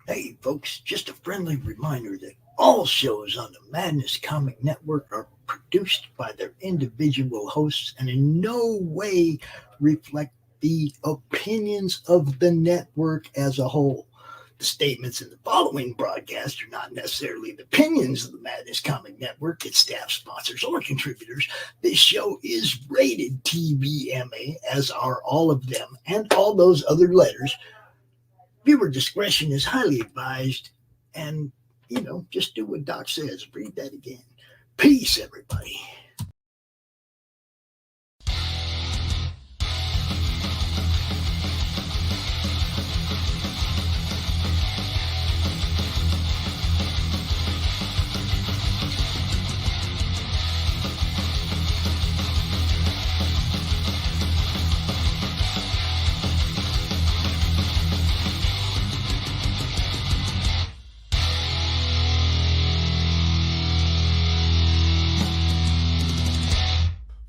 Hey, folks, just a friendly reminder that all shows on the Madness Comic Network are produced by their individual hosts and in no way reflect the opinions of the network as a whole. The statements in the following broadcast are not necessarily the opinions of the Madness Comic Network, its staff, sponsors, or contributors. This show is rated TVMA, as are all of them and all those other letters. Viewer discretion is highly advised, and, just do what Doc says. Read that again. Peace, everybody.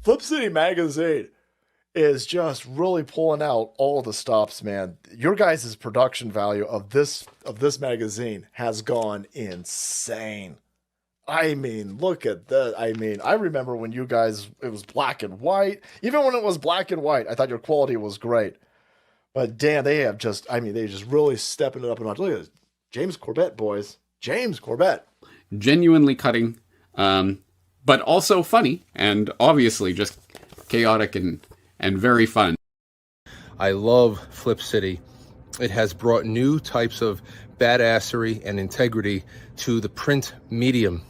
Flip City Magazine is just really pulling out all the stops, man. Your guys' production value of this magazine has gone insane. I mean, look at that. I mean, I remember when you guys, it was black and white. Even when it was black and white, I thought your quality was great. But damn, they just really stepping it up a notch. Look at this. James Corbett, boys. James Corbett. Genuinely cutting. But also funny, and obviously just chaotic and very fun. I love Flip City. It has brought new types of badassery and integrity to the print medium.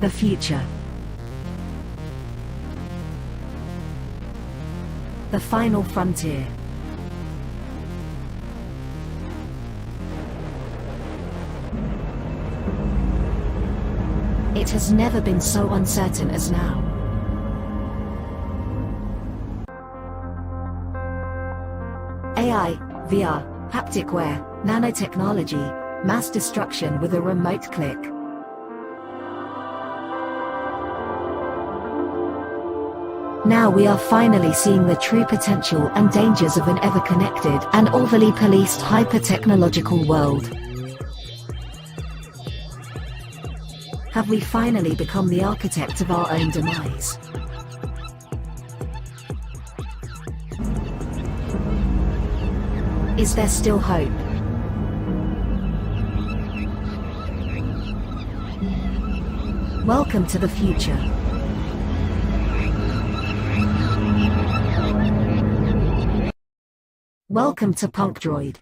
The future. The final frontier. It has never been so uncertain as now. AI, VR, haptic wear, nanotechnology, mass destruction with a remote click. Now we are finally seeing the true potential and dangers of an ever-connected and overly policed hyper-technological world. Have we finally become the architect of our own demise? Is there still hope? Welcome to the future. Welcome to Punk Droid.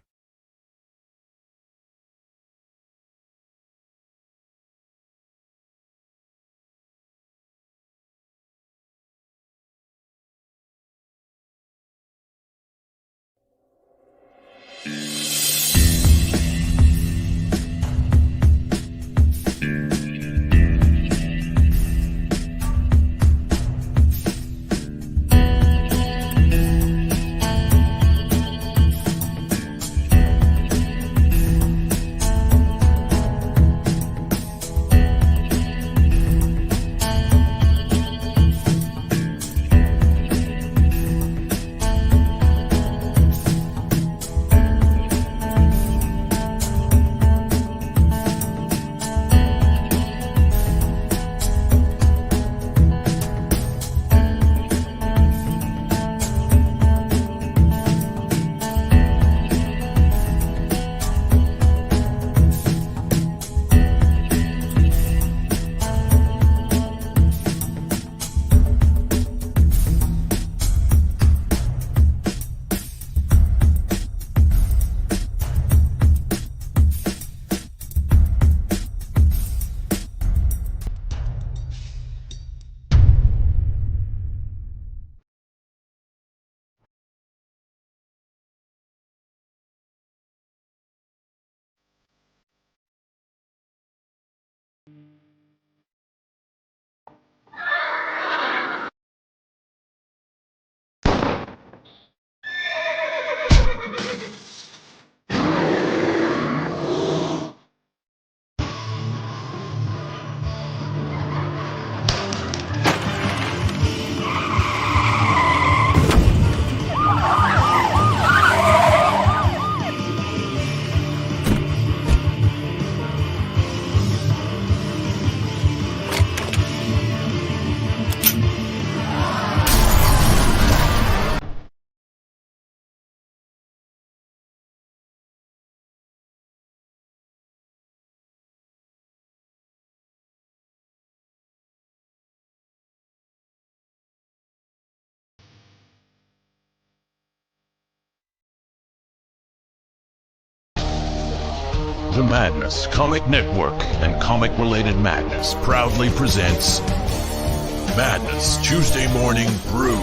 Madness Comic Network and comic-related madness proudly presents Madness Tuesday Morning Brew.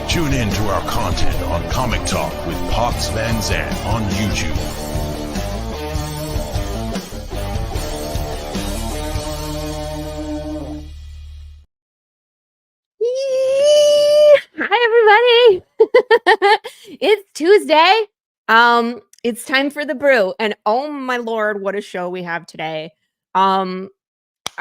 Tune in to our content on Comic Talk with Pops Van Zandt on YouTube. Hi everybody. It's Tuesday. It's time for the brew, and oh my lord, what a show we have today. I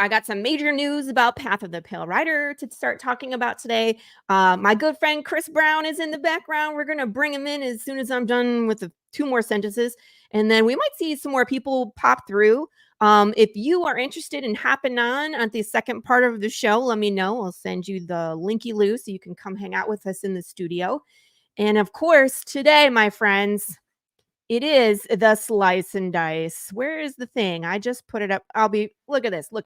got some major news about Path of the Pale Rider to start talking about today. My good friend Chris Brown is in the background. We're gonna bring him in as soon as I'm done with the 2 more sentences, and then we might see some more people pop through. If you are interested in hopping on at the second part of the show, let me know. I'll send you the linky-loo so you can come hang out with us in the studio. And of course, today, my friends, it is the Slice and Dice. Where is the thing? I just put it up. Look at this. Look.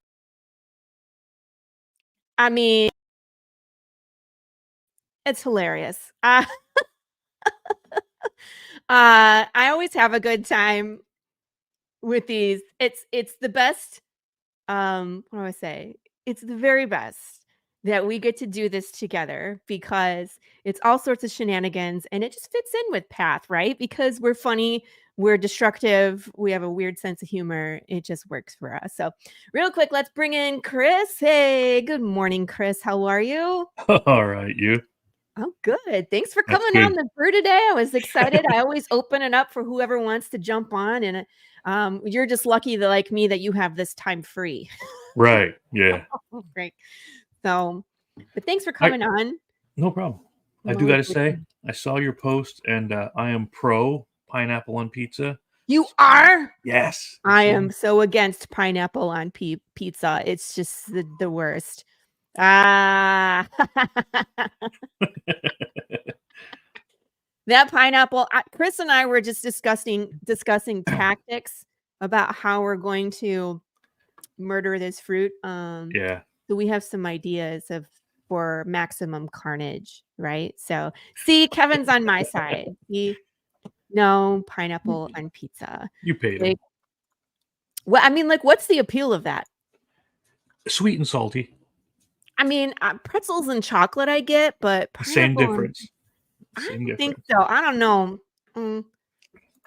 I mean, it's hilarious. I always have a good time with these. It's the best. What do I say? It's the very best that we get to do this together because it's all sorts of shenanigans and it just fits in with Path, right? Because we're funny, we're destructive, we have a weird sense of humor. It just works for us. So real quick, let's bring in Chris. Hey, good morning, Chris. How are you? All right, you. Oh, good. Thanks for That's coming on good. the brew today. I was excited. I always open it up for whoever wants to jump on. And you're just lucky that, like me, that you have this time free. Right. Yeah. Oh, great. So, but thanks for coming on. No problem. I I'm do got to always say, looking. I saw your post and I am pro pineapple on pizza. You are? Yes. I am so against pineapple on pizza. It's just the worst. Ah. That pineapple. Chris and I were just discussing tactics about how we're going to murder this fruit. Yeah. So we have some ideas for maximum carnage, right? So see, Kevin's on my side. No pineapple on pizza. You paid him. Well, I mean, like, what's the appeal of that? Sweet and salty. I mean, pretzels and chocolate I get, but Same pineapple difference. I Same don't think difference. so. I don't know.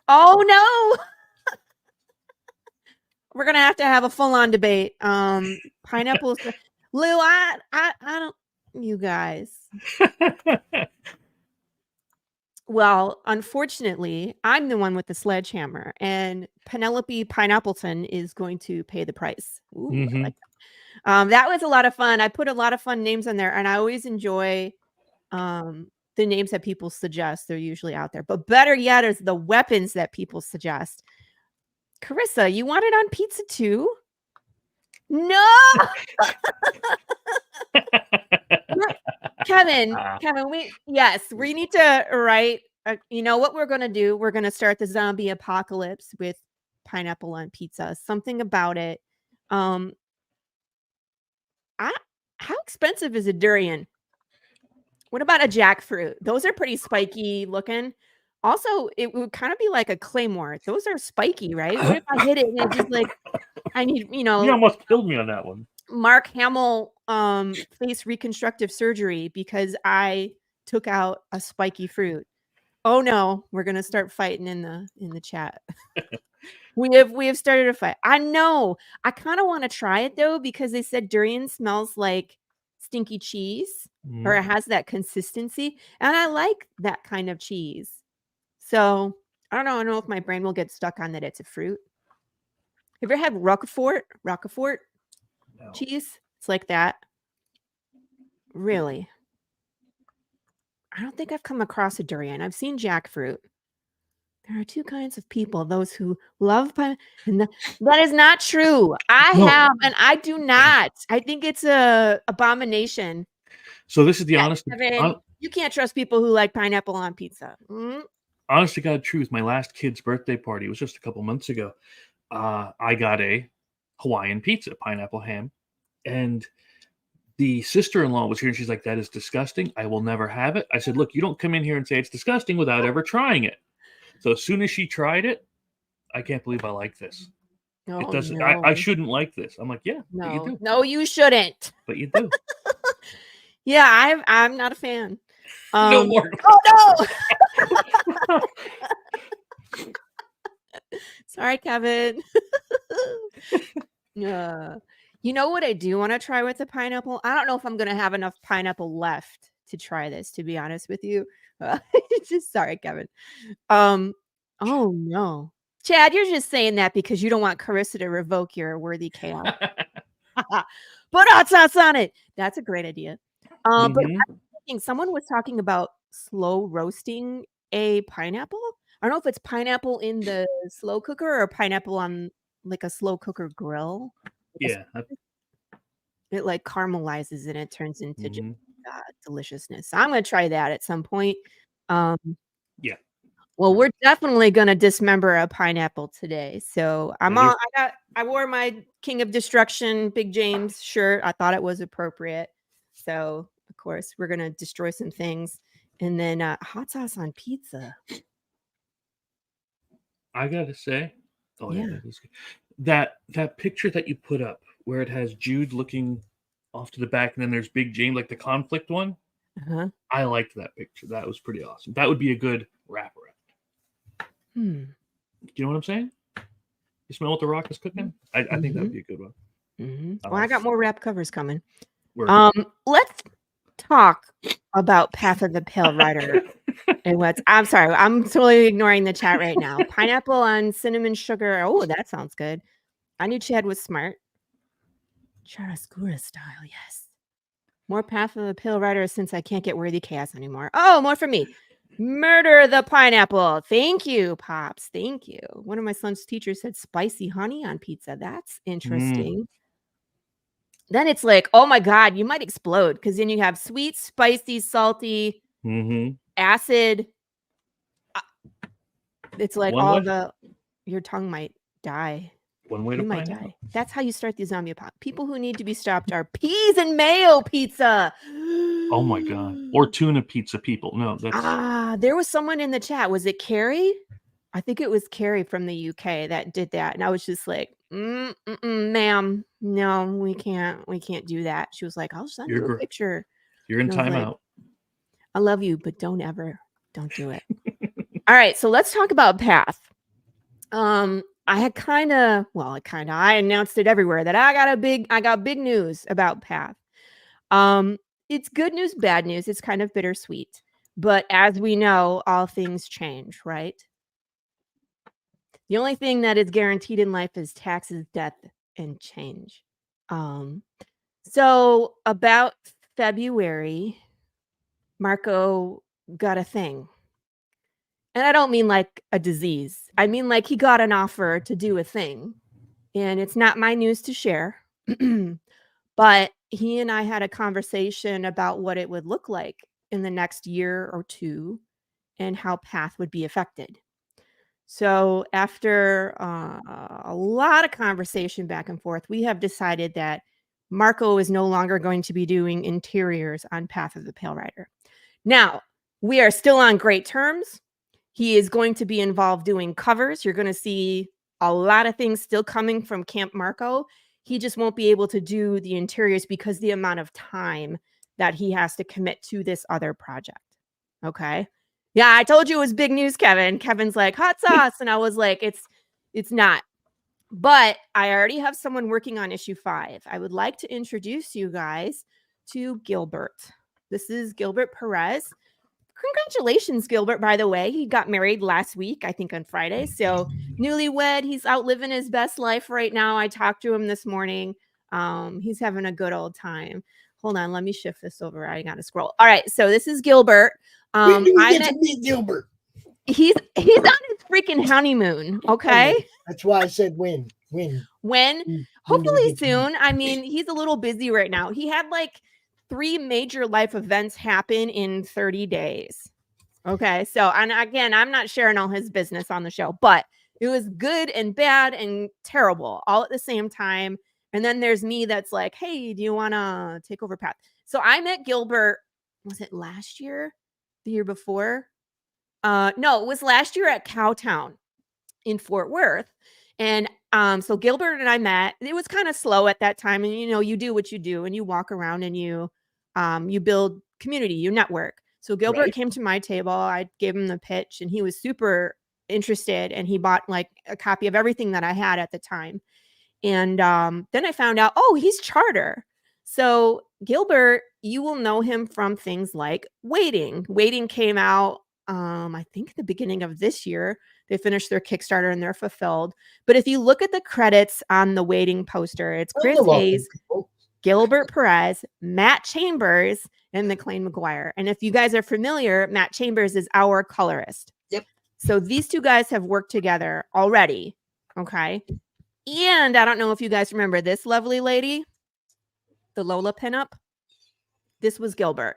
Oh no. We're gonna have to have a full-on debate. Pineapples. Lou, I don't. You guys. Well, unfortunately, I'm the one with the sledgehammer, and Penelope Pineappleton is going to pay the price. Ooh, I like that. That was a lot of fun. I put a lot of fun names on there, and I always enjoy the names that people suggest. They're usually out there, but better yet is the weapons that people suggest. Corissa, you want it on pizza too? No. Kevin, we need to write. You know what we're going to do? We're going to start the zombie apocalypse with pineapple on pizza. Something about it. How expensive is a durian? What about a jackfruit? Those are pretty spiky looking. Also, it would kind of be like a claymore. Those are spiky, right? What if I hit it and it just like I need, You almost killed me on that one. Mark Hamill face reconstructive surgery because I took out a spiky fruit. Oh no, we're gonna start fighting in the chat. we have started a fight. I know. I kind of want to try it though because they said durian smells like stinky cheese or it has that consistency, and I like that kind of cheese. So I don't know. I don't know if my brain will get stuck on that it's a fruit. Have you ever had Roquefort? No. Cheese? It's like that. Really? I don't think I've come across a durian. I've seen jackfruit. There are 2 kinds of people: those who love pine, and that is not true. I have, and I do not. I think it's a abomination. So this is the honest. You can't trust people who like pineapple on pizza. Honest to God truth, my last kid's birthday party was just a couple months ago. I got a Hawaiian pizza, pineapple ham, and the sister-in-law was here and she's like, that is disgusting. I will never have it. I said, look, you don't come in here and say it's disgusting without ever trying it. So as soon as she tried it, I can't believe I like this. Oh, It doesn't. no. I shouldn't like this. I'm like, yeah, but you do. No, you shouldn't. But you do. Yeah, I'm not a fan. No more. Oh no. Sorry, Kevin. You know what I do want to try with the pineapple? I don't know if I'm going to have enough pineapple left to try this, to be honest with you. Just sorry, Kevin. Oh no. Chad, you're just saying that because you don't want Corissa to revoke your worthy chaos. Put hot sauce on it. That's a great idea. But I'm thinking someone was talking about slow roasting a pineapple. I don't know if it's pineapple in the slow cooker or pineapple on like a slow cooker grill. Yeah. It like caramelizes and it turns into just deliciousness. So I'm going to try that at some point. Yeah. Well, we're definitely going to dismember a pineapple today. So I wore my King of Destruction Big James shirt. I thought it was appropriate. So of course we're going to destroy some things, and then hot sauce on pizza. I gotta say, that picture that you put up where it has Jude looking off to the back, and then there's Big James, like the conflict one. I liked that picture. That was pretty awesome. That would be a good wraparound. Do you know what I'm saying? You smell what the Rock is cooking? I think that would be a good one. Well, I got more wrap covers coming. Let's talk about Path of the Pale Rider. And I'm sorry, I'm totally ignoring the chat right now. Pineapple on cinnamon sugar. Oh, that sounds good. I knew Chad was smart. Chiaroscuro style, yes. More Path of the Pale Rider since I can't get worthy chaos anymore. Oh, more for me. Murder the pineapple. Thank you, Pops. Thank you. One of my son's teachers said spicy honey on pizza. That's interesting. Then it's like, oh my God, you might explode because then you have sweet, spicy, salty, acid. It's like your tongue might die. One way to you might find die. That's how you start the zombie apocalypse. People who need to be stopped are peas and mayo pizza. Oh my God. Or tuna pizza people. No, that's there was someone in the chat. Was it Carrie? I think it was Carrie from the UK that did that. And I was just like, ma'am, no, we can't do that. She was like, I'll send you a picture. You're in timeout. I love you, but don't do it. All right. So let's talk about Path. I announced it everywhere that I got big news about Path. It's good news, bad news. It's kind of bittersweet. But as we know, all things change, right? The only thing that is guaranteed in life is taxes, death, and change. So about February, Marco got a thing. And I don't mean like a disease. I mean like he got an offer to do a thing. And it's not my news to share. But he and I had a conversation about what it would look like in the next year or two and how Path would be affected. So after a lot of conversation back and forth, we have decided that Marco is no longer going to be doing interiors on Path of the Pale Rider. Now, we are still on great terms. He is going to be involved doing covers. You're going to see a lot of things still coming from Camp Marco. He just won't be able to do the interiors because the amount of time that he has to commit to this other project. Okay. Yeah, I told you it was big news, Kevin. Kevin's like, hot sauce. And I was like, it's not. But I already have someone working on issue 5. I would like to introduce you guys to Gilbert. This is Gilbert Perez. Congratulations, Gilbert, by the way. He got married last week, I think on Friday. So newlywed, he's out living his best life right now. I talked to him this morning. He's having a good old time. Hold on, let me shift this over. I got to scroll. All right, so this is Gilbert. When do we get to meet Gilbert? He's on his freaking honeymoon, okay? That's why I said when. Hopefully soon. I mean, he's a little busy right now. He had like 3 major life events happen in 30 days. Okay. So, and again, I'm not sharing all his business on the show, but it was good and bad and terrible all at the same time. And then there's me that's like, hey, do you want to take over Path? So I met Gilbert, was it last year? The year before? No, it was last year at Cowtown in Fort Worth. And so Gilbert and I met. It was kind of slow at that time. And, you do what you do and you walk around and you build community, you network. So Gilbert came to my table. I gave him the pitch and he was super interested. And he bought like a copy of everything that I had at the time. And then I found out, he's charter. So Gilbert, you will know him from things like Waiting. Waiting came out, I think, at the beginning of this year. They finished their Kickstarter and they're fulfilled. But if you look at the credits on the Waiting poster, it's Chris Hayes, Gilbert Perez, Matt Chambers, and McLean McGuire. And if you guys are familiar, Matt Chambers is our colorist. Yep. So these two guys have worked together already. Okay. And I don't know if you guys remember this lovely lady, the Lola pinup. This was Gilbert.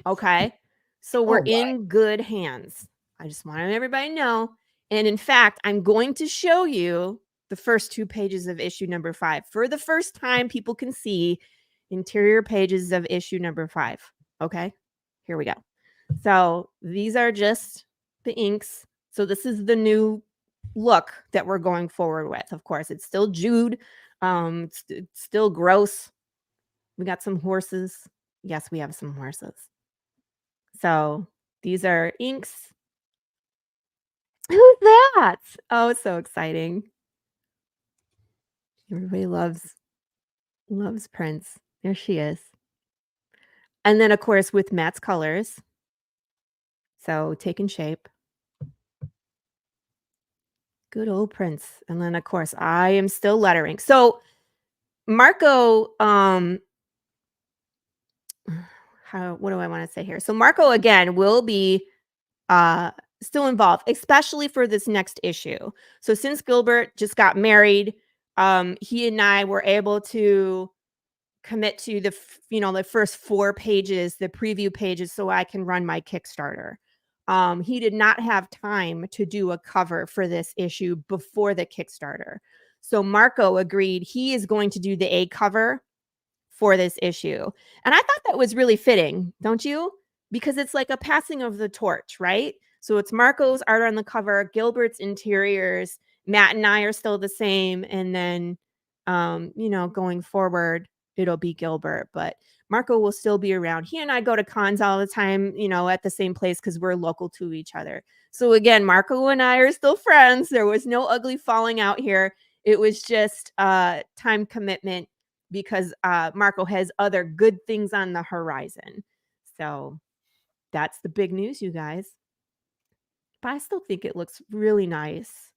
Okay. So we're in good hands. I just want everybody to know. And in fact, I'm going to show you the first 2 pages of issue number 5. For the first time, people can see interior pages of issue number 5. Okay. Here we go. So these are just the inks. So this is the new look that we're going forward with. Of course, it's still Jude. It's still gross. We got some horses. Yes, we have some horses. So these are inks. Who's that? Oh, it's so exciting. Everybody loves Prince. There she is. And then, of course, with Matt's colors. So taking shape. Good old Prince. And then, of course, I am still lettering. So Marco, what do I want to say here? So Marco, again, will be still involved, especially for this next issue. So since Gilbert just got married, he and I were able to commit to the first 4 pages, the preview pages, so I can run my Kickstarter. He did not have time to do a cover for this issue before the Kickstarter. So Marco agreed he is going to do the A cover for this issue. And I thought that was really fitting, don't you? Because it's like a passing of the torch, right? So it's Marco's art on the cover, Gilbert's interiors, Matt and I are still the same. And then, going forward, it'll be Gilbert. But Marco will still be around. He and I go to cons all the time, at the same place because we're local to each other. So again, Marco and I are still friends. There was no ugly falling out here. It was just time commitment because Marco has other good things on the horizon. So that's the big news, you guys. But I still think it looks really nice.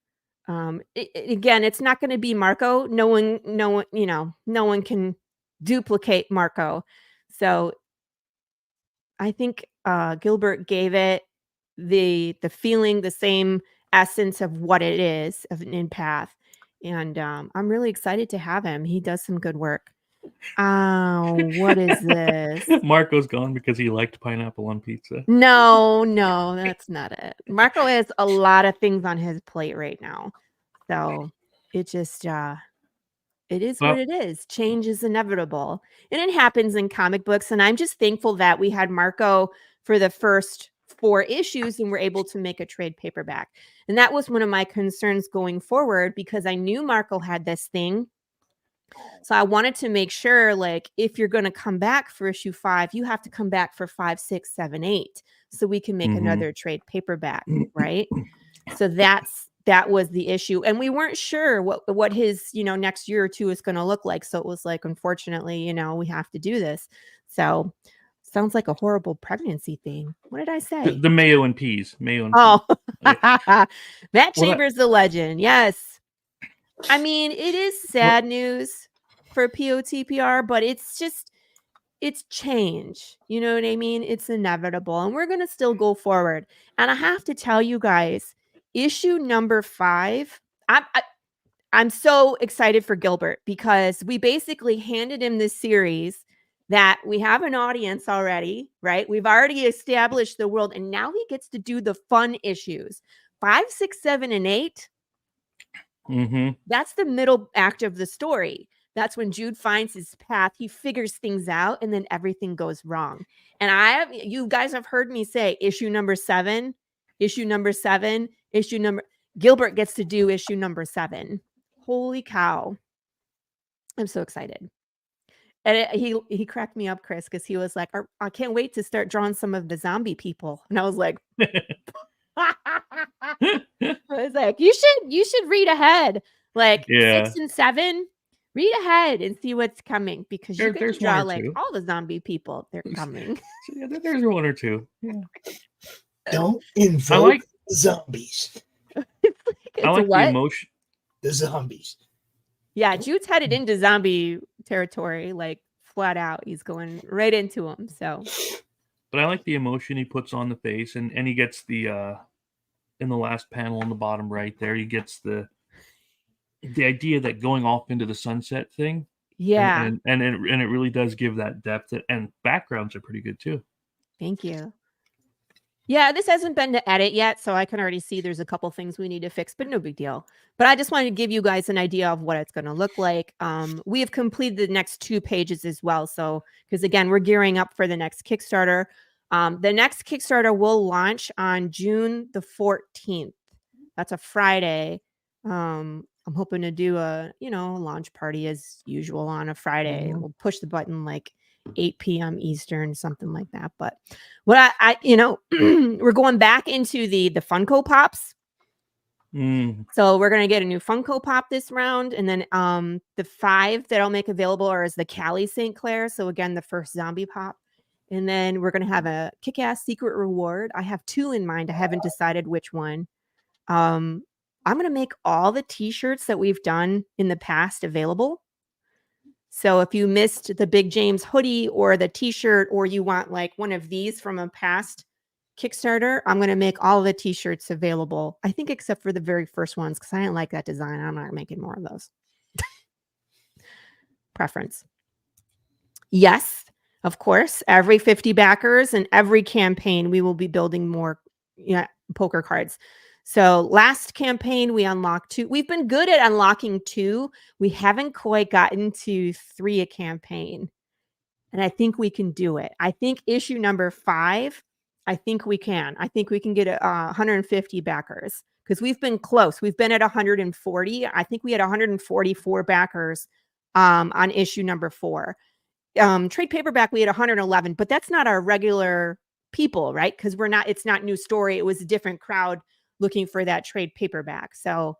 Again, it's not going to be Marco. No one can duplicate Marco. So I think Gilbert gave it the feeling, the same essence of what it is of an empath. And I'm really excited to have him. He does some good work. Oh, what is this? Marco's gone because he liked pineapple on pizza. No, that's not it. Marco has a lot of things on his plate right now. So it just, it is what it is. Change is inevitable. And it happens in comic books. And I'm just thankful that we had Marco for the first 4 issues and we're able to make a trade paperback. And that was one of my concerns going forward because I knew Marco had this thing. So I wanted to make sure, like, if you're going to come back for issue 5, you have to come back for 5, 6, 7, 8, so we can make another trade paperback, right? So that was the issue, and we weren't sure what his next year or 2 is going to look like. So it was like, unfortunately, we have to do this. So sounds like a horrible pregnancy thing. What did I say? The mayo and peas. Matt Chambers, the legend. Yes. I mean, it is sad news for POTPR, but it's change. You know what I mean? It's inevitable, and we're going to still go forward. And I have to tell you guys, issue number 5, I'm so excited for Gilbert because we basically handed him this series that we have an audience already, right? We've already established the world, and now he gets to do the fun issues. 5, 6, 7, and 8. That's the middle act of the story. That's when Jude finds his path. He figures things out, and then everything goes wrong. And you guys have heard me say issue number 7, Gilbert gets to do issue number 7. Holy cow. I'm so excited. And he cracked me up, Chris, because he was like, I can't wait to start drawing some of the zombie people. And I was like, you should read ahead. Like 6 and 7, read ahead and see what's coming, because you get to draw like all the zombie people. They're coming. There's 1 or 2. Yeah. Don't invoke zombies. I like the emotion. The zombies. Yeah, Jude's headed into zombie territory, like flat out. He's going right into them. So, but I like the emotion he puts on the face, and he gets the in the last panel on the bottom right there, he gets the idea that going off into the sunset thing. Yeah, and it really does give that depth, and backgrounds are pretty good too. Thank you. Yeah, this hasn't been to edit yet, so I can already see there's a couple things we need to fix, but no big deal. But I just wanted to give you guys an idea of what it's going to look like. We have completed the next 2 pages as well. So, because again, we're gearing up for the next Kickstarter. The next Kickstarter will launch on June the 14th. That's a Friday. I'm hoping to do a, launch party as usual on a Friday. We'll push the button like 8 p.m. Eastern, something like that. But what I we're going back into the Funko Pops. So we're going to get a new Funko Pop this round. And then the 5 that I'll make available are as the Callie St. Clair. So again, the first zombie pop. And then we're going to have a kick-ass secret reward. I have 2 in mind. I haven't decided which one. I'm going to make all the t-shirts that we've done in the past available. So if you missed the Big James hoodie or the t-shirt, or you want like one of these from a past Kickstarter, I'm going to make all the t-shirts available. I think except for the very first ones, because I didn't like that design. I'm not making more of those. Preference. Yes, of course. Every 50 backers and every campaign, we will be building more poker cards. So last campaign, we unlocked 2. We've been good at unlocking 2. We haven't quite gotten to 3 a campaign. And I think we can do it. I think issue number 5, I think we can. I think we can get 150 backers, because we've been close. We've been at 140. I think we had 144 backers on issue number 4. Trade paperback, we had 111, but that's not our regular people, right? Because it's not new story. It was a different crowd looking for that trade paperback. So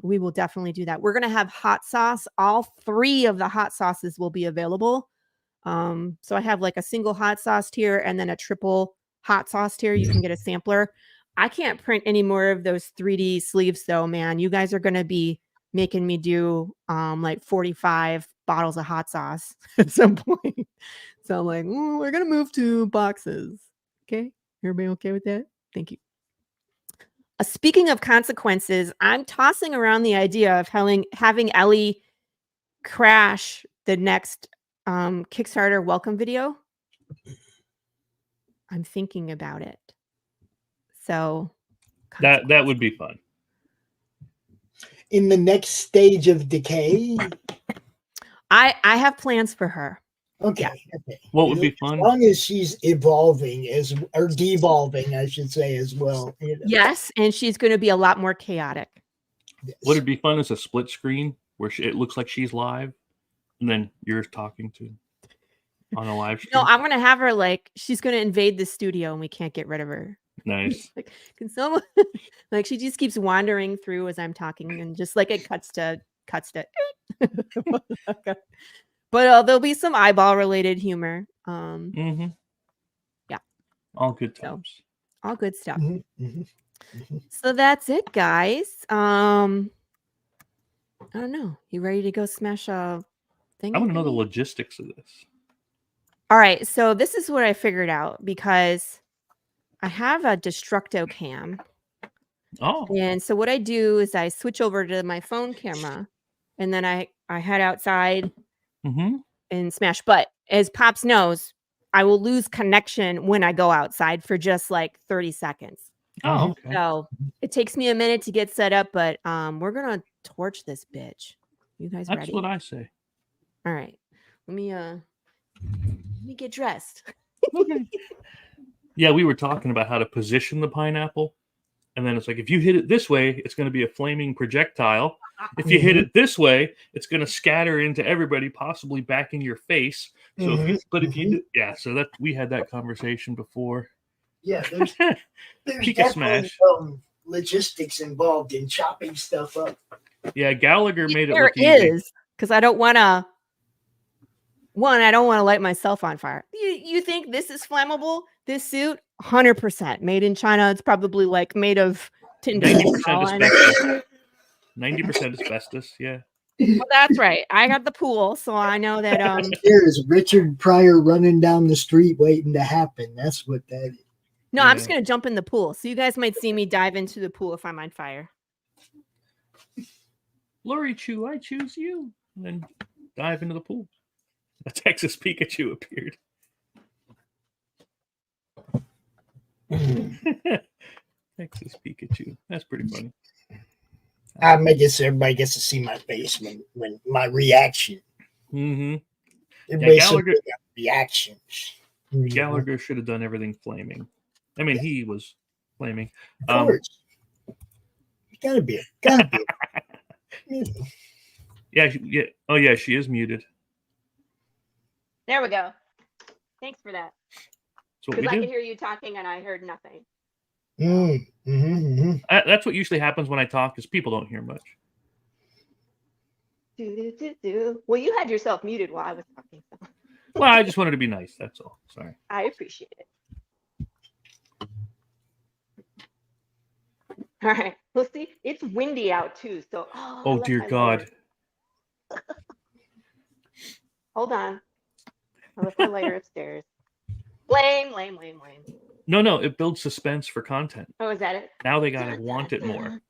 we will definitely do that. We're going to have hot sauce. All 3 of the hot sauces will be available. So I have like a single hot sauce tier and then a triple hot sauce tier. You can get a sampler. I can't print any more of those 3D sleeves though, man. You guys are going to be making me do like 45 bottles of hot sauce at some point. So I'm like, we're going to move to boxes. Okay. Everybody okay with that? Thank you. Speaking of consequences, I'm tossing around the idea of having Ellie crash the next Kickstarter welcome video. I'm thinking about it. So that would be fun. In the next stage of decay, I have plans for her. Okay. What would be fun? As long as she's evolving or devolving, I should say, as well. Yes, and she's going to be a lot more chaotic. Yes. What would be fun is a split screen where it looks like she's live, and then you're talking to on a live stream. No, I'm going to have her she's going to invade the studio, and we can't get rid of her. Nice. Can someone she just keeps wandering through as I'm talking, and just it cuts to. But there'll be some eyeball related humor. Yeah. All good times. So, all good stuff. So that's it, guys. I don't know. You ready to go smash a thing? I want to know the logistics of this. All right. So this is what I figured out, because I have a DESTRUCT-O cam. Oh. And so what I do is I switch over to my phone camera, and then I head outside and smash. But as Pops knows, I will lose connection when I go outside for just 30 seconds. Oh, okay. So it takes me a minute to get set up, but we're gonna torch this bitch. You guys ready? That's what I say. All right. Let me get dressed. Okay. Yeah, we were talking about how to position the pineapple. And then it's like, if you hit it this way, it's going to be a flaming projectile. If you hit it this way, it's going to scatter into everybody, possibly back in your face. So, if you do, so that we had that conversation before. Yeah, there's Peek a definitely smash. Logistics involved in chopping stuff up. Yeah, Gallagher made it There look easy. is, because I don't want to. One, I don't want to light myself on fire. You think this is flammable? This suit, 100% made in China. It's probably like made of tinder. 90% asbestos. 90% asbestos. Yeah. Well, that's right. I got the pool, so I know that. There's Richard Pryor running down the street waiting to happen. That's what that is. No, I'm just gonna jump in the pool. So you guys might see me dive into the pool if I'm on fire. Laurie Chu, I choose you. And then dive into the pool. A Texas Pikachu appeared. Texas Pikachu. That's pretty funny. I guess everybody gets to see my face when my reaction. Everybody Gallagher, got reactions. Gallagher should have done everything flaming. I mean, he was flaming. Of course. Gotta be. Yeah. Oh, yeah, she is muted. There we go. Thanks for that. Because I could hear you talking and I heard nothing. That's what usually happens when I talk, is people don't hear much. Well, you had yourself muted while I was talking. So. Well, I just wanted to be nice. That's all. Sorry. I appreciate it. All right. Well, see, it's windy out too. So. Oh dear God. Hold on. I left my lighter upstairs. Lame. No, it builds suspense for content. Oh, is that it? Now they gotta want it more.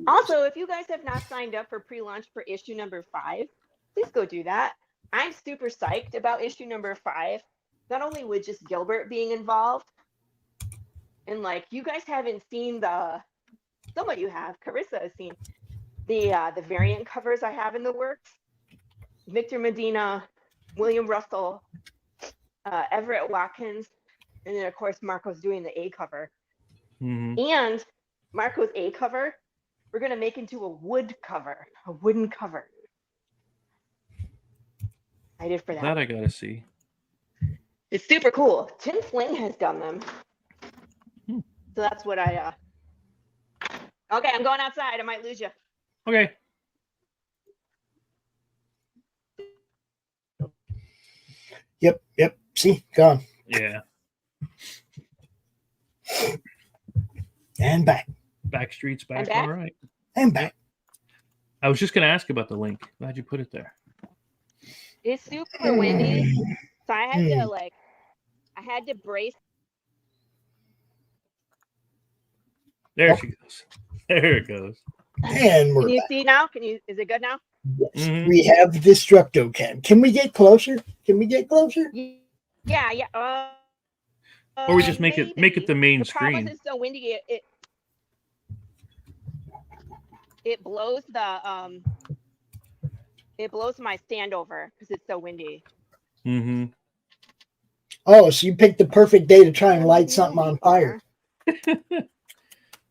Also, if you guys have not signed up for pre-launch for issue number 5, please go do that. I'm super psyched about issue number 5. Not only with just Gilbert being involved, and like you guys haven't seen some of you have. Carissa has seen the variant covers I have in the works. Victor Medina, William Russell, Everett Watkins, and then of course Marco's doing the A cover. And Marco's A cover, we're gonna make into a wooden cover. I did for that. That I gotta see. It's super cool. Tim Fling has done them. So that's what I Okay, I'm going outside. I might lose you. Okay. Yep. See, gone. Yeah. And back. Backstreet's back. Back? All right. And back. I was just gonna ask about the link. Glad you put it there. It's super windy. So I had to brace. There she goes. There it goes. And we're Can you back. see now? Is it good now? Yes. We have the DESTRUCT-O CAM. Can we get closer? Yeah. Or we just make it the main the screen. problem is it's so windy. It blows my stand over because it's so windy. Oh, so you picked the perfect day to try and light something on fire.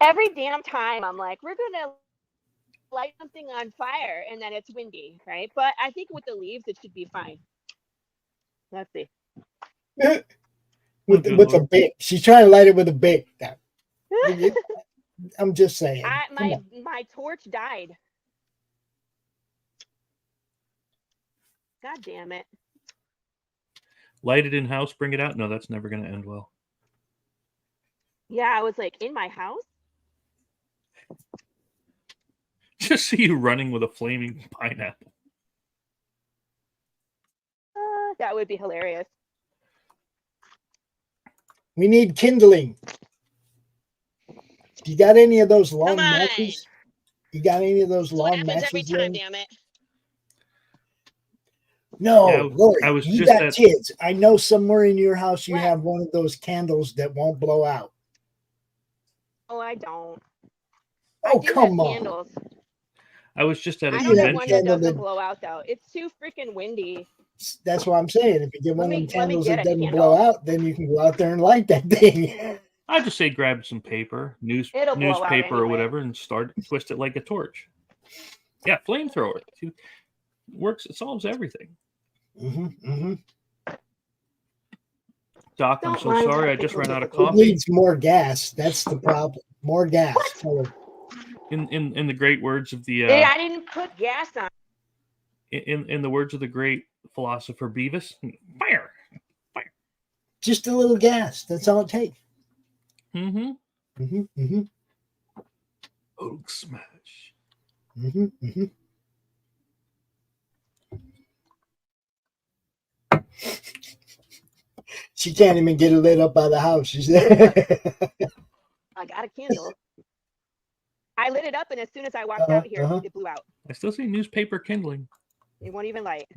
Every damn time I'm like, we're gonna light something on fire, and then it's windy, right? But I think with the leaves, it should be fine. Let's see. with a big. She's trying to light it with a big. I'm just saying. My torch died. God damn it. Light it in house, bring it out. No, that's never going to end well. Yeah, I was like, in my house? Just see you running with a flaming pineapple. That would be hilarious. We need kindling. You got any of those long matches? You got any of those long matches? Every time, damn it. No, Yeah, Lord, I was you just got at- kids. I know somewhere in your house you What? have one of those candles that won't blow out. Oh, I don't. Oh, I do come have on. candles. I was just at a I don't have convention. one that Candle doesn't that- blow out though. It's too freaking windy. That's what I'm saying. If you get one Let of me- them let me candles get that a doesn't candle. blow out, then you can go out there and light that thing. I just say grab some paper, It'll blow out newspaper or anyway. whatever, and twist it like a torch. Yeah, flamethrower. It works. It solves everything. Doc, I'm Don't so mind sorry. I technical just ran out of It difficulties. coffee. needs more gas. That's the problem. More gas. In the great words of the I didn't put gas on. in the words of the great philosopher Beavis, fire. Just a little gas. That's all it takes. Mm-hmm. Oak smash. She can't even get it lit up by the house. She's I got a candle. I lit it up, and as soon as I walked out here, it blew out. I still see newspaper kindling. It won't even light.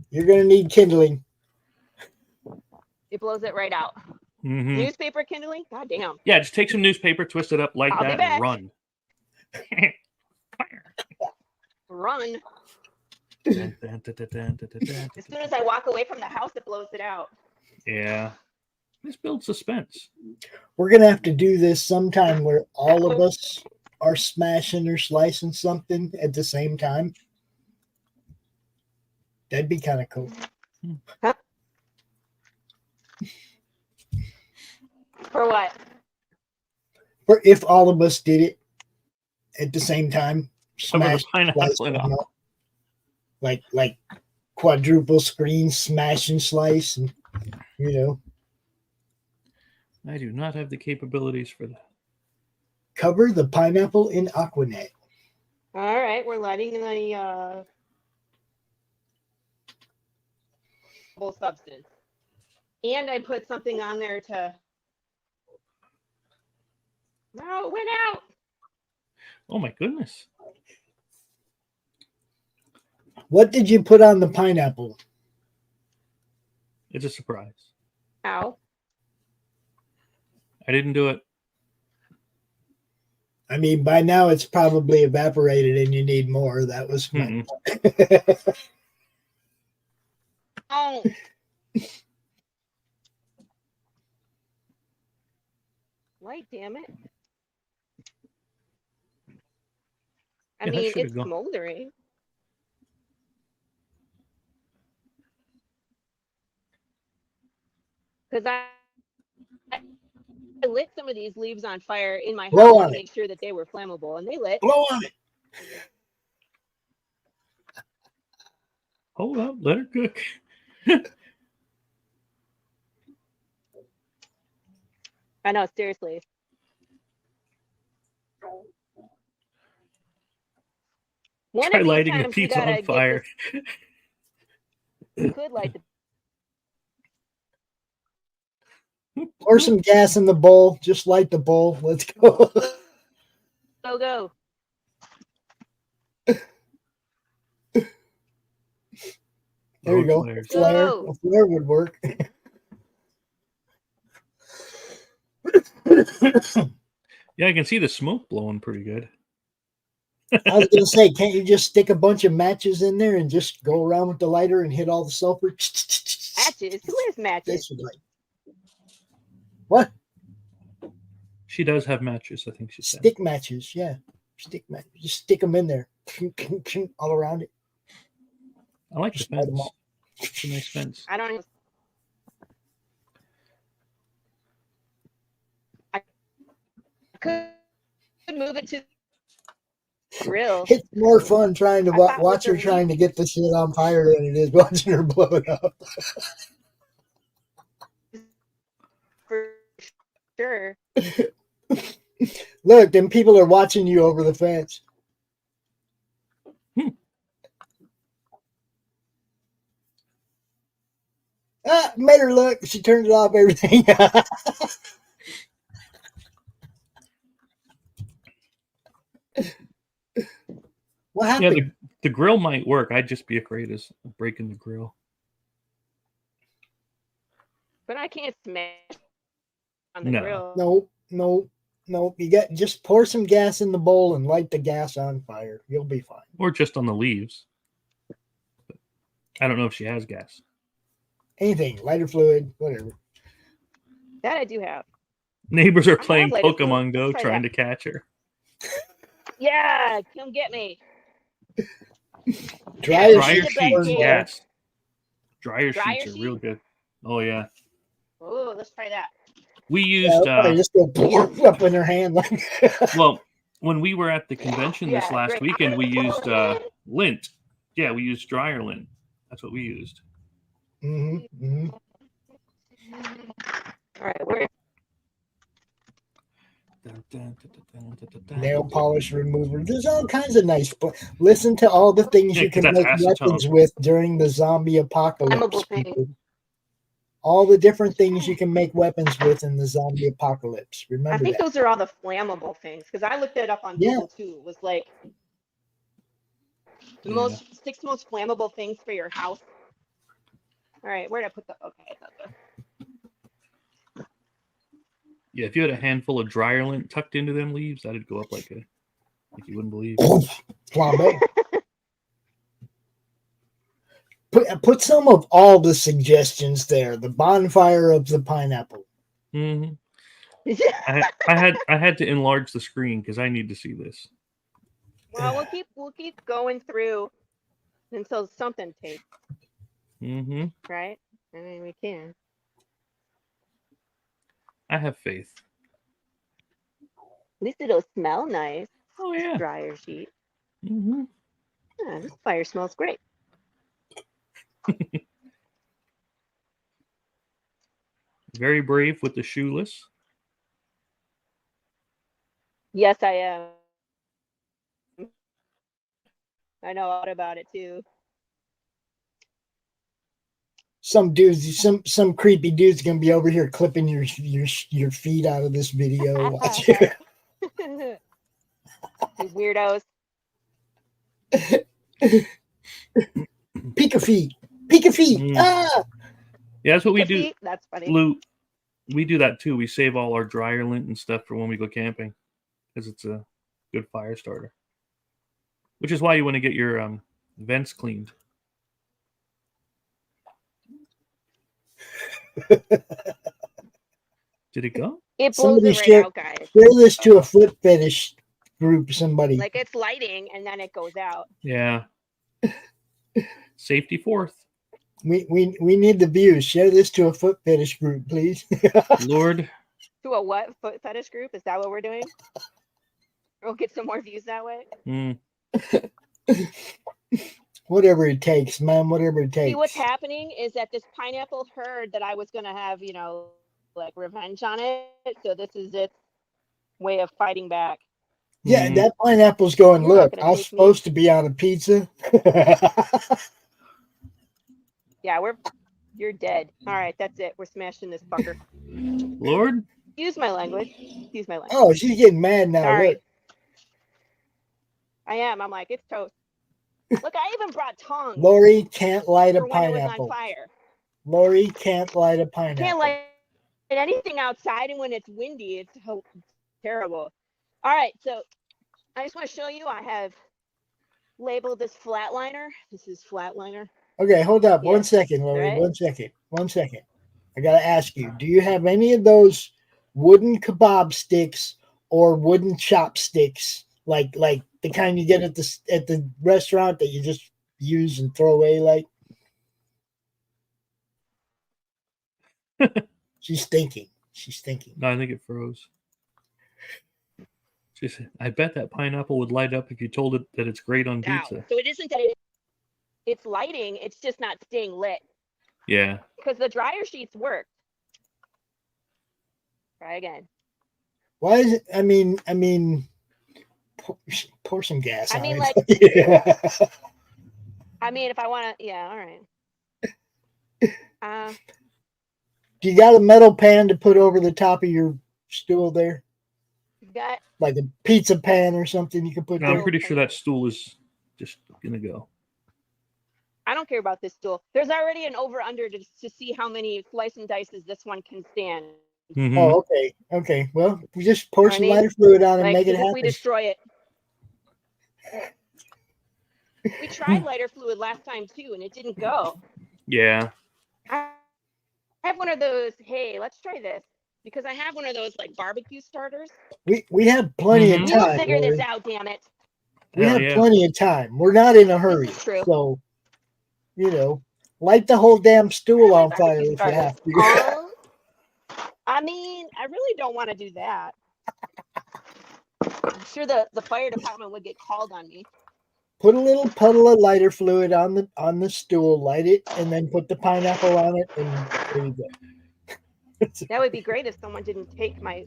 You're gonna need kindling. It blows it right out. Mm-hmm. Newspaper kindling? God damn. Yeah, just take some newspaper, twist it up like I'll be that, back. and run. Run. Yeah. As soon as I walk away from the house, it blows it out. This builds suspense. We're gonna have to do this sometime where all of us are smashing or slicing something at the same time. That'd be kind of cool. Huh? For what? Or if all of us did it at the same time, Cover the smash, pineapple slice, in them up. like quadruple screen, smash and slice, and I do not have the capabilities for that. cover the pineapple in Aquanet. All right, we're lighting the substance. And I put something on there to... No, it went out. Oh my goodness. What did you put on the pineapple? It's a surprise. Ow. I didn't do it. I mean, by now it's probably evaporated and you need more. That was my point. Oh. Light, damn it. I Yeah, that mean, should've it's gone. smoldering. Because I lit some of these leaves on fire in my Blow house on to it. make sure that they were flammable, and they lit. Blow on it. Hold up, let her cook. I know, seriously. One Try of these lighting the times we pizza gotta on get fire. We could light the Pour some gas in the bowl. Just light the bowl. Let's go. go. There you go. Flares. Go. A flare would work. Yeah, I can see the smoke blowing pretty good. I was gonna say, can't you just stick a bunch of matches in there and just go around with the lighter and hit all the sulfur? Matches? Who has matches? This would like. What? She does have matches, I think she said. Stick matches, yeah. Stick matches. Just stick them in there. All around it. I like the Just light 'em fence. up. It's a nice fence. I don't even. I could move it to the grill. It's more fun trying to I thought watch with her the trying to get the shit on fire than it is watching her blow it up. For sure. Look, them people are watching you over the fence. Ah, made her look. She turned it off, everything. What Yeah, happened? the grill might work. I'd just be afraid of breaking the grill. But I can't smash on the No. grill. No. Nope, you got just pour some gas in the bowl and light the gas on fire. You'll be fine. Or just on the leaves. I don't know if she has gas. Anything, lighter fluid, whatever. That I do have. Neighbors are I playing have lighter Pokemon fluid. Go Let's try trying that. to catch her. Yeah, come get me. Dryer Dryer sheets sheets, burn well. yes. Dryer Dryer sheets are real sheet? good. Oh, yeah. Oh, let's try that. We Yeah, used, everybody just go up in her hand like. well, when we were at the convention this Yeah, last great. weekend, we used lint. Yeah, we used dryer lint. That's what we used. Mm-hmm. All right, where? Nail polish remover. There's all kinds of nice. Listen to all the things Yeah, you 'cause can that's make weapons acetone. with during the zombie apocalypse. Flammable thing. People. All the different things you can make weapons with in the zombie apocalypse. I Remember think that. those are all the flammable things because I looked it up on Yeah. Google too. It was like the 6 most flammable things for your house. All right, where did I put the? Okay, I thought the. Yeah, if you had a handful of dryer lint tucked into them leaves, that'd go up like you wouldn't believe. Flambe. Put some of all the suggestions there. The bonfire of the pineapple. Mm-hmm. I had to enlarge the screen because I need to see this. Well, we'll keep going through until something takes, Mm-hmm. right? I mean, we can. I have faith. At least it'll smell nice. Oh yeah. Dryer sheet. Mm-hmm. Yeah, this fire smells great. Very brave with the shoeless. Yes, I am. I know all about it too. Some dudes, some creepy dude's gonna be over here clipping your feet out of this video. Watch it. You weirdos. Peek a feet. Peek a feet. Mm. Ah! Yeah, that's what we do. See? That's funny. Lou, we do that too. We save all our dryer lint and stuff for when we go camping because it's a good fire starter. Which is why you want to get your vents cleaned. Did it go? It blows Somebody it right share out, guys. this to a foot fetish group. Somebody. Like it's lighting and then it goes out. Yeah. Safety fourth. We need the views. Share this to a foot fetish group, please. Lord. To a what? Foot fetish group? Is that what we're doing? We'll get some more views that way. Mm. Whatever it takes, man. Whatever it takes. See, what's happening is that this pineapple heard that I was going to have, like revenge on it. So this is its way of fighting back. Yeah, that pineapple's going, You're not look, gonna I was take me. supposed to be on a pizza. Yeah, you're dead. All right, that's it. We're smashing this fucker. Lord. Use my language. Use my language. Oh, she's getting mad now. Sorry. Look. I am. I'm like, it's toast. Look, I even brought tongs. Laurie can't light a for when it was on pineapple. fire. Laurie can't light a pineapple. Can't light anything outside, and when it's windy, it's terrible. All right, so I just want to show you. I have labeled this flatliner. This is flatliner. Okay, hold up. Yeah. 1 second, Laurie. Right. 1 second. 1 second. I got to ask you, do you have any of those wooden kebab sticks or wooden chopsticks, like the kind you get at the restaurant that you just use and throw away like? She's thinking. No, I think it froze. She said, I bet that pineapple would light up if you told it that it's great on Ow. pizza. So it isn't that it's lighting, it's just not staying lit. Yeah. Because the dryer sheets work. Try again. Why is it? I mean, pour some gas. I on mean, it. like- Yeah. I mean, if I want to, yeah, all right. Do you got a metal pan to put over the top of your stool there? Got Like a pizza pan or something you can put No, there? I'm pretty sure that stool is just going to go. I don't care about this stool. There's already an over under to see how many slice and dices this one can stand. Mhm. Oh, okay. Okay. Well, we just pour I some mean, lighter fluid on and like, make it if we happen. destroy it. We tried lighter fluid last time too, and it didn't go. Yeah. I have one of those. Hey, let's try this because I have one of those like barbecue starters. We have plenty of Mhm. We'll time. figure this Lori. out. Damn it! We Hell have yeah. plenty of time. We're not in a hurry. This is true. So, light the whole damn stool Where are on my fire barbecue if you have to. starters? I mean, I really don't want to do that. I'm sure the fire department would get called on me. Put a little puddle of lighter fluid on the stool, light it, and then put the pineapple on it, and there you go. That would be great if someone didn't take my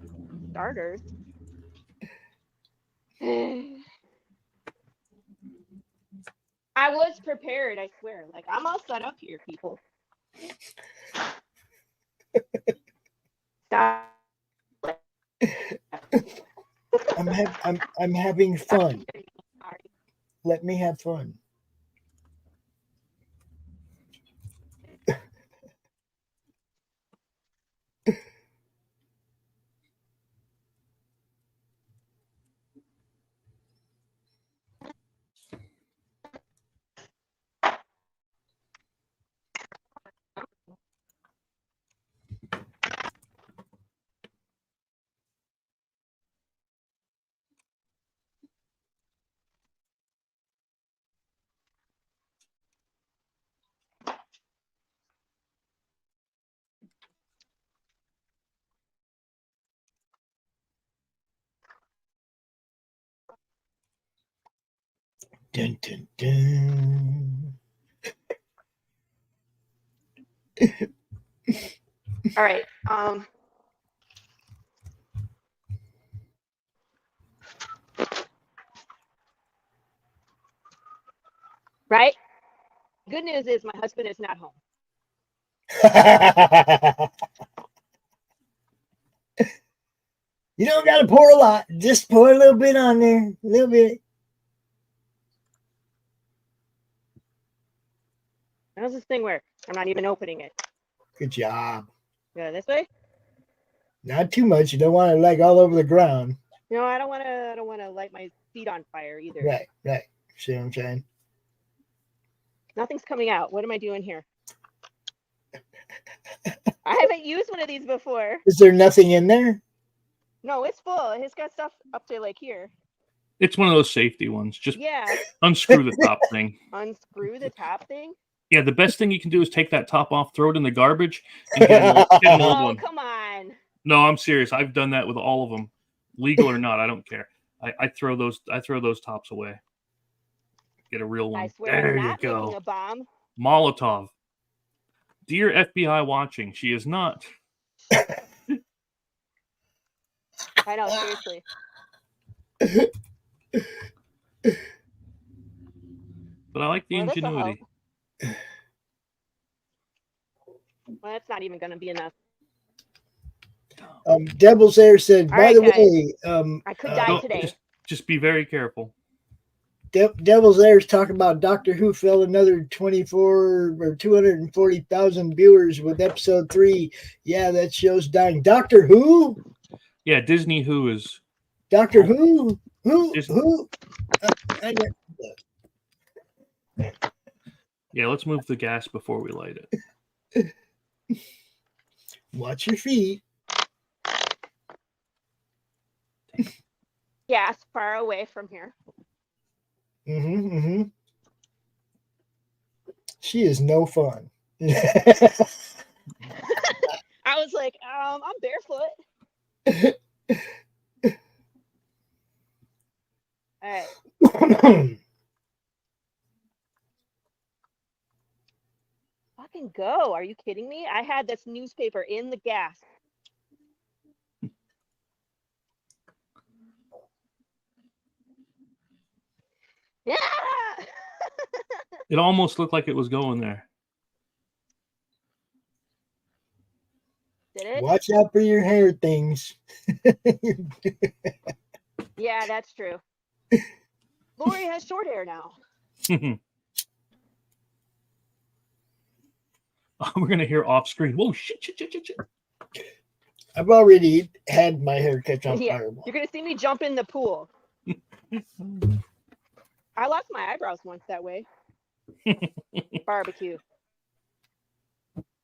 starters. I was prepared, I swear. Like, I'm all set up here, people. Stop. I'm having fun. Let me have fun. Dun, dun, dun. All right. Right? Good news is my husband is not home. You don't got to pour a lot. Just pour a little bit on there. A little bit. How's this thing work? I'm not even opening it. Good job. Go this way? Not too much. You don't want it like all over the ground. No, I don't want to light my feet on fire either. Right. See what I'm saying? Nothing's coming out. What am I doing here? I haven't used one of these before. Is there nothing in there? No, it's full. It's got stuff up to like here. It's one of those safety ones. Just Yeah. unscrew the top thing. Unscrew the top thing? Yeah, the best thing you can do is take that top off, throw it in the garbage, and get an old Oh, one. come on. No, I'm serious. I've done that with all of them, legal or not. I don't care. I throw those tops away. Get a real one. I swear There I'm you not go. making a bomb. Molotov. Dear FBI watching, she is not. I know, seriously. But I like the Well, this'll ingenuity. Well, that's not even going to be enough. Devil's Air said, All by right, the guys. way, I could die today. Just be very careful. Devil's Air's talking about Doctor Who fell another 24 or 240,000 viewers with episode 3. Yeah, that show's dying. Doctor Who? Yeah, Disney Who is. Doctor Who? Who? Yeah, let's move the gas before we light it. Watch your feet. Gas far away from here. She is no fun. I was like, I'm barefoot. All right. Fucking go. Are you kidding me? I had this newspaper in the gas. Yeah. It almost looked like it was going there. Did it? Watch out for your hair things. Yeah, that's true. Laurie has short hair now. We're gonna hear off screen. Whoa, shit. I've already had my hair catch on Yeah, fire. you're gonna see me jump in the pool. I lost my eyebrows once that way. Barbecue.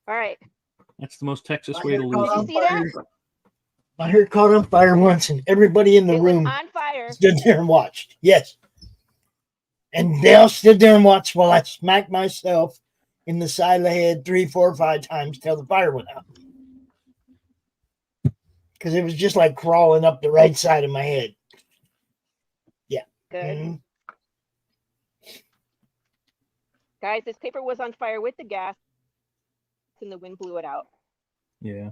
All right. That's the most Texas My way hair to caught lose. Did you on see that? fire. My hair caught on fire once, and everybody in the It was room on fire. stood there and watched. Yes. And they all stood there and watched while I smacked myself in the side of the head 3, 4, 5 times till the fire went out. Because it was just like crawling up the right side of my head. Yeah. Good. Mm-hmm. Guys, this paper was on fire with the gas, and the wind blew it out. Yeah.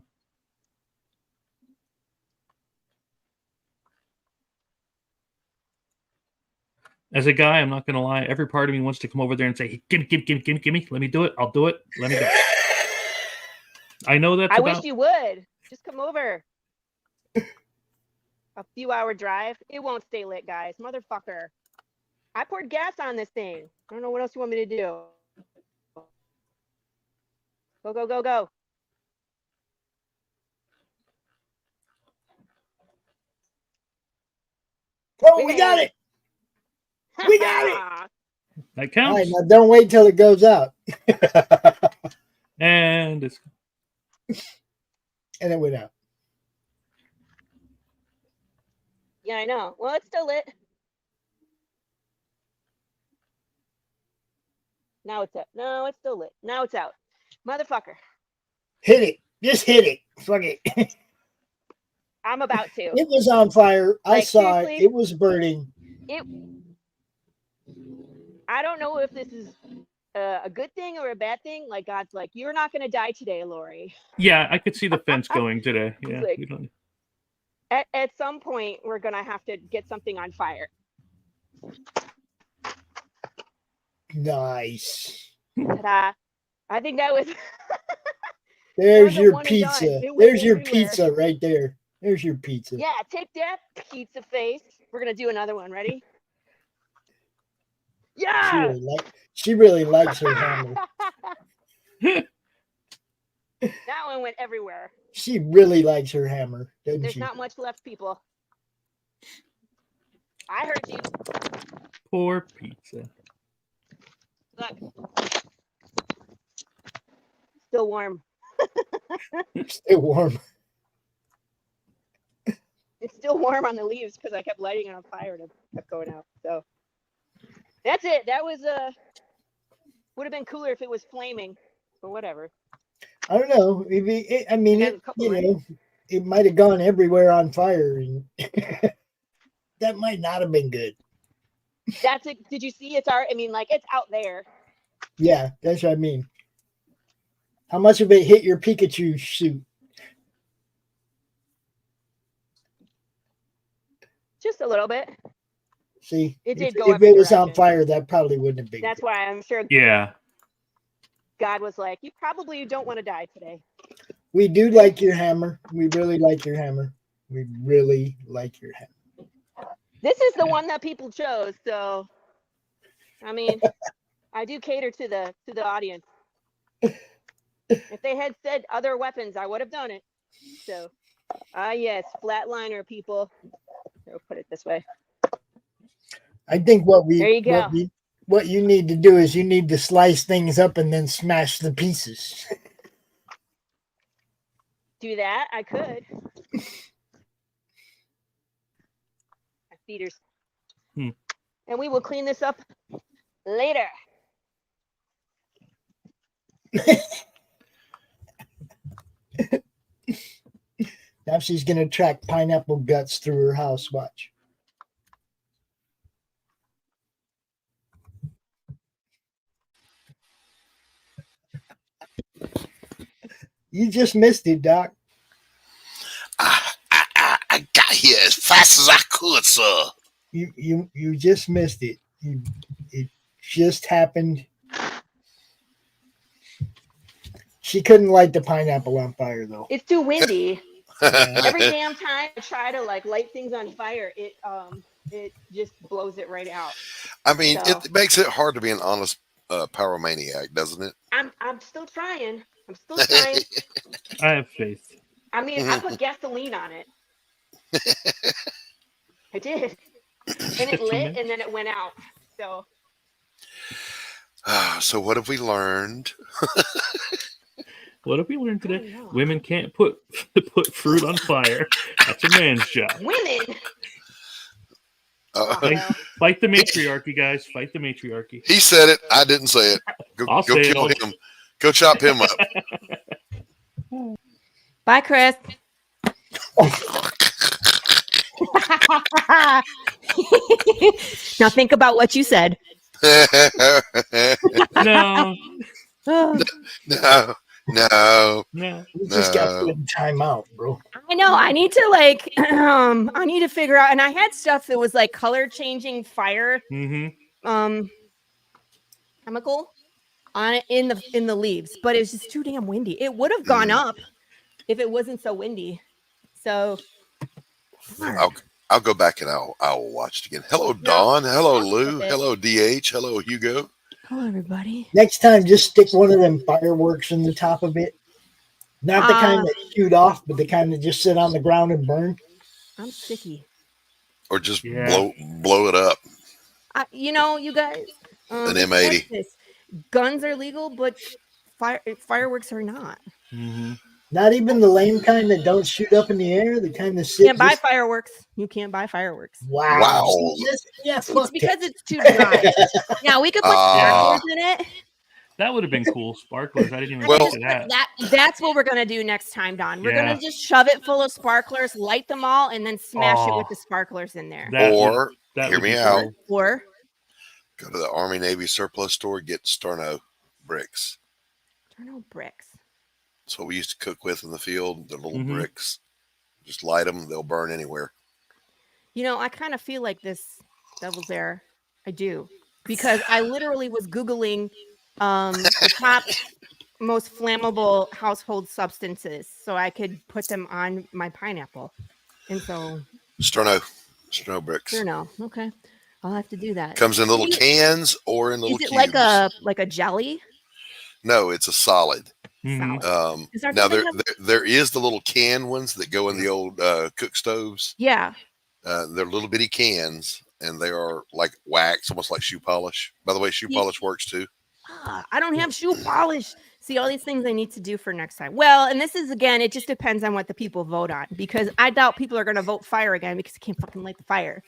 As a guy, I'm not going to lie. Every part of me wants to come over there and say, hey, give me. Let me do it. I'll do it. Let me go. I know that's I about... wish you would. Just come over. A few hour drive. It won't stay lit, guys. Motherfucker. I poured gas on this thing. I don't know what else you want me to do. Go, go, go, go. Oh, we got it. We got it. That All counts. right, now don't wait till it goes out. And it's... And it went out. Yeah, I know. Well, it's still lit. Now it's out. No, it's still lit. Now it's out. Motherfucker. Hit it. Just hit it. Fuck it. I'm about to. It was on fire. I Like, saw it. seriously? It was burning. I don't know if this is a good thing or a bad thing. Like, God's like, you're not going to die today, Laurie. Yeah, I could see the fence going today. Yeah. Like- we don't... At some point, we're going to have to get something on fire. Nice. Ta-da. I think that was... There's That was a your one and done. pizza. It went There's your everywhere. pizza right there. There's your pizza. Yeah, take that, pizza face. We're going to do another one. Ready? Yeah! She really likes her hammer. That one went everywhere. She really likes her hammer, doesn't There's she? not much left, people. I heard you. Poor pizza. Look. Still warm. Still warm. It's still warm on the leaves because I kept lighting it on fire and it kept going out. So that's it. That was would have been cooler if it was flaming, but whatever. I don't know. I mean, There's a couple, you right? know, it might have gone everywhere on fire, and that might not have been good. That's it. Did you see? It's it's out there. Yeah, that's what I mean. How much of it hit your Pikachu suit? Just a little bit. See, It did if, go if it was on direction. fire, that probably wouldn't have been. That's good. why I'm sure Yeah. God was like, you probably don't want to die today. We do like your hammer. We really like your hammer. We really like your hammer. This is the one that people chose, so I mean, I do cater to the audience. If they had said other weapons, I would have done it. So, yes, flatliner people. I'll put it this way. I think There you go. what you need to do is you need to slice things up and then smash the pieces. Do that? I could. My feeders. Hmm. And we will clean this up later. Now she's going to track pineapple guts through her house. Watch. You just missed it, Doc. I got here as fast as I could, sir. You just missed it. It just happened. She couldn't light the pineapple on fire, though. It's too windy. Every damn time I try to light things on fire, it just blows it right out. I mean, So- it makes it hard to be an honest pyromaniac, doesn't it? I'm still trying. I'm still trying. I have faith. I mean, I put gasoline on it. I did. And it lit and then it went out. So So what have we learned? What have we learned today? Women can't put fruit on fire. That's a man's job. women. Fight the matriarchy, guys. Fight the matriarchy. He said it. I didn't say it. Go kill him. Go chop him up. Bye, Chris. Now think about what you said. No. No. We just got put in timeout, bro. I know. I need to I need to figure out. And I had stuff that was like color changing fire, chemical on it in the leaves, but it was just too damn windy. It would have gone up if it wasn't so windy. So I'll go back and I'll watch it again. Hello, Dawn. Hello, Lou. Hello, DH. Hello, Hugo. Hello, everybody. Next time, just stick one of them fireworks in the top of it. Not the kind that shoot off, but the kind that just sit on the ground and burn. I'm sticky. Or just blow it up. You know, you guys. An M80. Guns are legal, but fireworks are not. Not even the lame kind that don't shoot up in the air. The kind that sit. You can't buy fireworks. You can't buy fireworks. Wow. It's because it's too dry. Now we could put sparklers in it. That would have been cool. Sparklers. I didn't even think of that. That's what we're gonna do next time, Don. We're gonna just shove it full of sparklers, light them all, and then smash it with the sparklers in there. Or hear me out. Or go to the Army Navy surplus store, get Sterno bricks. Sterno bricks. That's what we used to cook with in the field. The little bricks. Just light them; they'll burn anywhere. You know, I kind of feel like this devil's air. I do, because I literally was Googling the top most flammable household substances so I could put them on my pineapple. And so Sterno bricks. Sterno. Okay. I'll have to do that. Comes in little cans or in little cubes. Is it like a jelly? No, it's a solid. Solid. Now there is the little can ones that go in the old cook stoves. Yeah. They're little bitty cans and they are like wax, almost like shoe polish. By the way, shoe polish works too. I don't have shoe polish. See, all these things I need to do for next time. Well, and this is, again, it just depends on what the people vote on, because I doubt people are going to vote fire again because you can't fucking light the fire.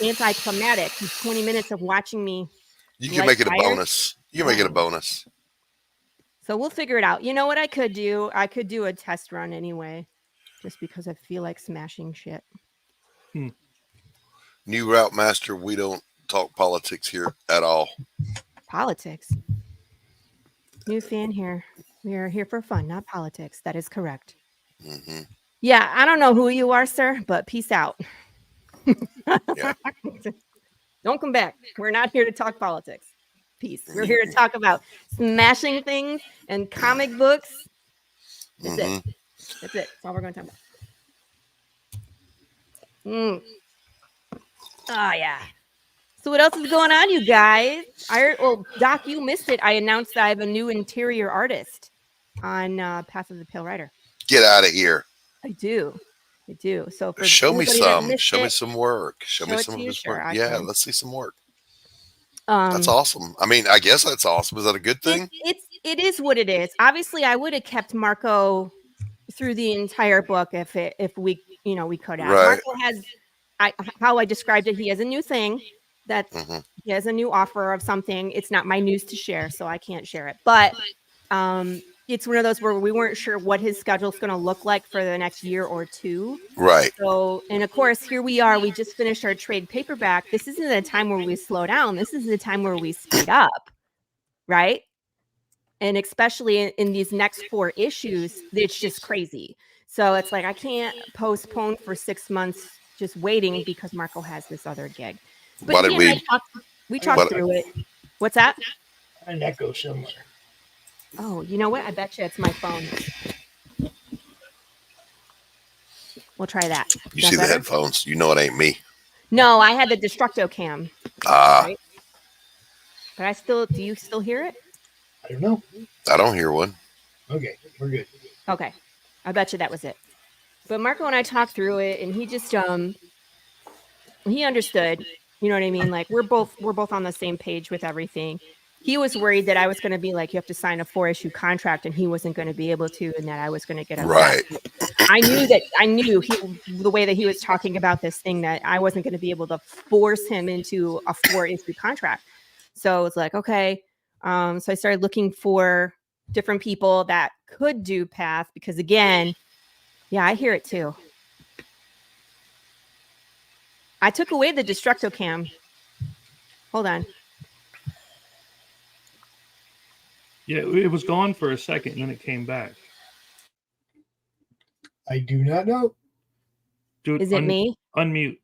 Anticlimactic. 20 minutes of watching me. You can make it a bonus. You can make it a bonus. So we'll figure it out. You know what I could do? I could do a test run anyway, just because I feel like smashing shit. New Route Master, we don't talk politics here at all. Politics. New fan here. We are here for fun, not politics. That is correct. Yeah, I don't know who you are, sir, but peace out. Don't come back. We're not here to talk politics. Peace. We're here to talk about smashing things and comic books. That's it. That's it. That's all we're going to talk about. Oh, yeah. So what else is going on, you guys? Well, Doc, you missed it. I announced that I have a new interior artist on Path of the Pale Rider. Get out of here. I do. So for show me some. Show me it, some work. Show me some of this work. Yeah, let's see some work. That's awesome. I mean, I guess that's awesome. Is that a good thing? It is what it is. Obviously, I would have kept Marco through the entire book if we could have. Right. Marco has how I described it. He has a new thing that he has a new offer of something. It's not my news to share, so I can't share it. But it's one of those where we weren't sure what his schedule is going to look like for the next year or two. Right. So, and of course, here we are. We just finished our trade paperback. This isn't a time where we slow down. This is the time where we speed up. Right. And especially in these next 4 issues, it's just crazy. So it's like I can't postpone for 6 months just waiting because Marco has this other gig. But we talked through it. What's that? An echo somewhere. Oh, you know what? I bet you it's my phone. We'll try that. You see the headphones? You know it ain't me. No, I had the Destruct-O cam. Right? But do you still hear it? I don't know. I don't hear one. Okay, we're good. Okay. I bet you that was it. But Marco and I talked through it, and he just he understood. You know what I mean? Like we're both on the same page with everything. He was worried that I was going to be like, you have to sign a 4-issue contract, and he wasn't going to be able to, and that I was going to get upset. Right. I knew the way that he was talking about this thing, that I wasn't going to be able to force him into a 4-issue contract. So it's like, okay. So I started looking for different people that could do Path, because again, yeah, I hear it too. I took away the DESTRUCT-O CAM. Hold on. Yeah, it was gone for a second, and then it came back. I do not know. Dude, is it me? Unmute.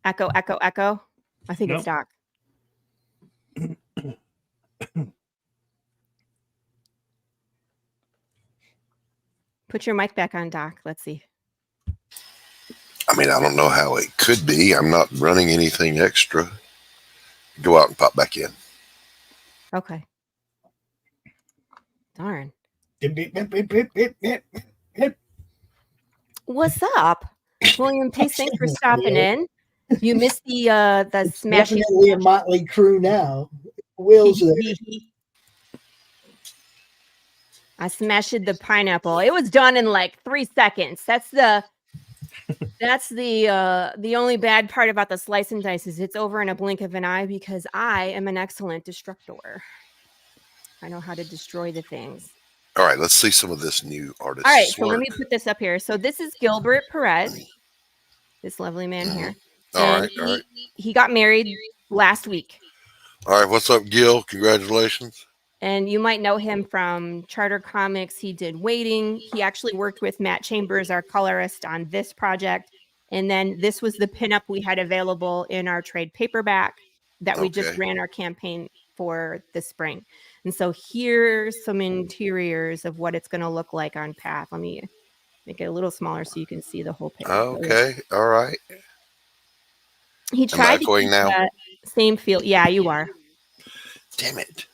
Echo, echo, echo. I think it's Doc. Put your mic back on, Doc. Let's see. I mean, I don't know how it could be. I'm not running anything extra. Go out and pop back in. Okay. Darn. What's up, William Pace? Thanks for stopping in. You missed the smashing. Definitely a motley crew now. Will's there. I smashed the pineapple. It was done in like 3 seconds. That's the only bad part about the slice and dice is it's over in a blink of an eye, because I am an excellent destructor. I know how to destroy the things. All right, let's see some of this new artist. All right, so let me put this up here. So this is Gilbert Perez, this lovely man here. All right. He got married last week. All right, what's up, Gil? Congratulations. And you might know him from Charter Comics. He did Waiting. He actually worked with Matt Chambers, our colorist, on this project. And then this was the pinup we had available in our trade paperback that we just ran our campaign for this spring. And so here's some interiors of what it's going to look like on Path. Let me make it a little smaller so you can see the whole page. Okay, all right. He tried to keep that same feel. Yeah, you are. Damn it.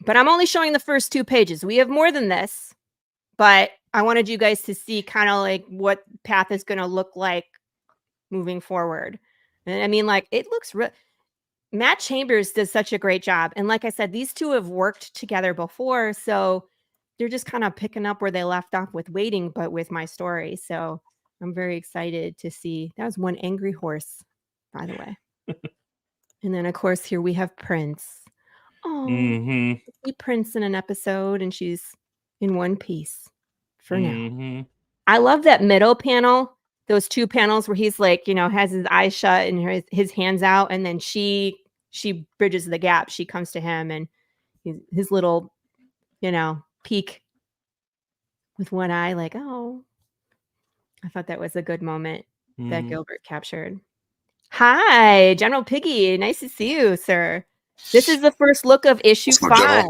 But I'm only showing the first 2 pages. We have more than this, but I wanted you guys to see kind of like what Path is going to look like moving forward. And I mean, like, it looks real. Matt Chambers does such a great job. And like I said, these two have worked together before. So they're just kind of picking up where they left off with Waiting, but with my story. So I'm very excited to see. That was one angry horse, by the way. And then, of course, here we have Prince. Oh, see Prince in an episode, and she's in one piece for now. I love that middle panel, those 2 panels where he's like, you know, has his eyes shut and his hands out, and then she bridges the gap. She comes to him, and his little, you know, peek with one eye, like, oh. I thought that was a good moment that Gilbert captured. Hi, General Piggy. Nice to see you, sir. This is the first look of issue 5.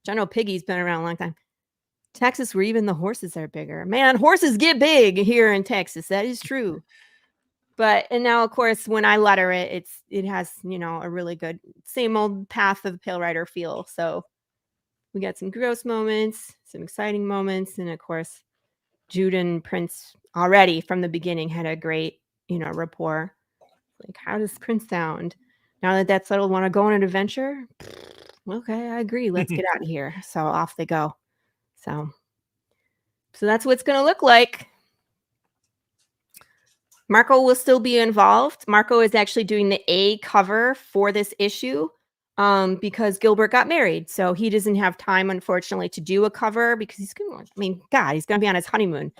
General Piggy's been around a long time. Texas, where even the horses are bigger. Man, horses get big here in Texas. That is true. And now, of course, when I letter it, it has, you know, a really good same old Path of the Pale Rider feel. So we got some gross moments, some exciting moments, and of course, Jude and Prince already from the beginning had a great, you know, rapport. Like, how does Prince sound? Now that that's settled, want to go on an adventure? Okay, I agree. Let's get out of here. So off they go. So that's what it's going to look like. Marco will still be involved. Marco is actually doing the A cover for this issue because Gilbert got married. So he doesn't have time, unfortunately, to do a cover because he's going to, he's going to be on his honeymoon.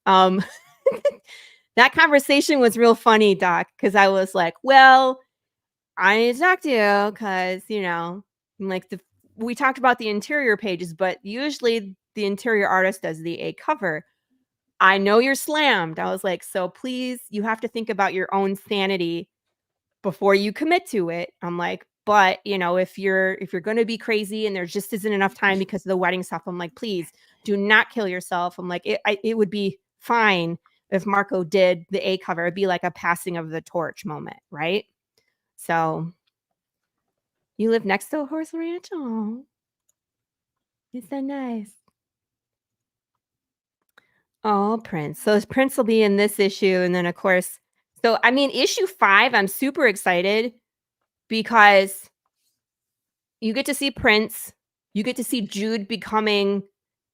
That conversation was real funny, Doc, because I was like, well, I need to talk to you because, you know, like we talked about the interior pages, but usually the interior artist does the A cover. I know you're slammed. I was like, so please, you have to think about your own sanity before you commit to it. I'm like, but you know, if you're going to be crazy and there just isn't enough time because of the wedding stuff, I'm like, please do not kill yourself. I'm like, it would be fine if Marco did the A cover. It'd be like a passing of the torch moment, right? So you live next to a horse ranch? Oh, it's so nice. All prints. So prints will be in this issue. And then, of course, so, I mean, issue 5, I'm super excited because you get to see Prince. You get to see Jude becoming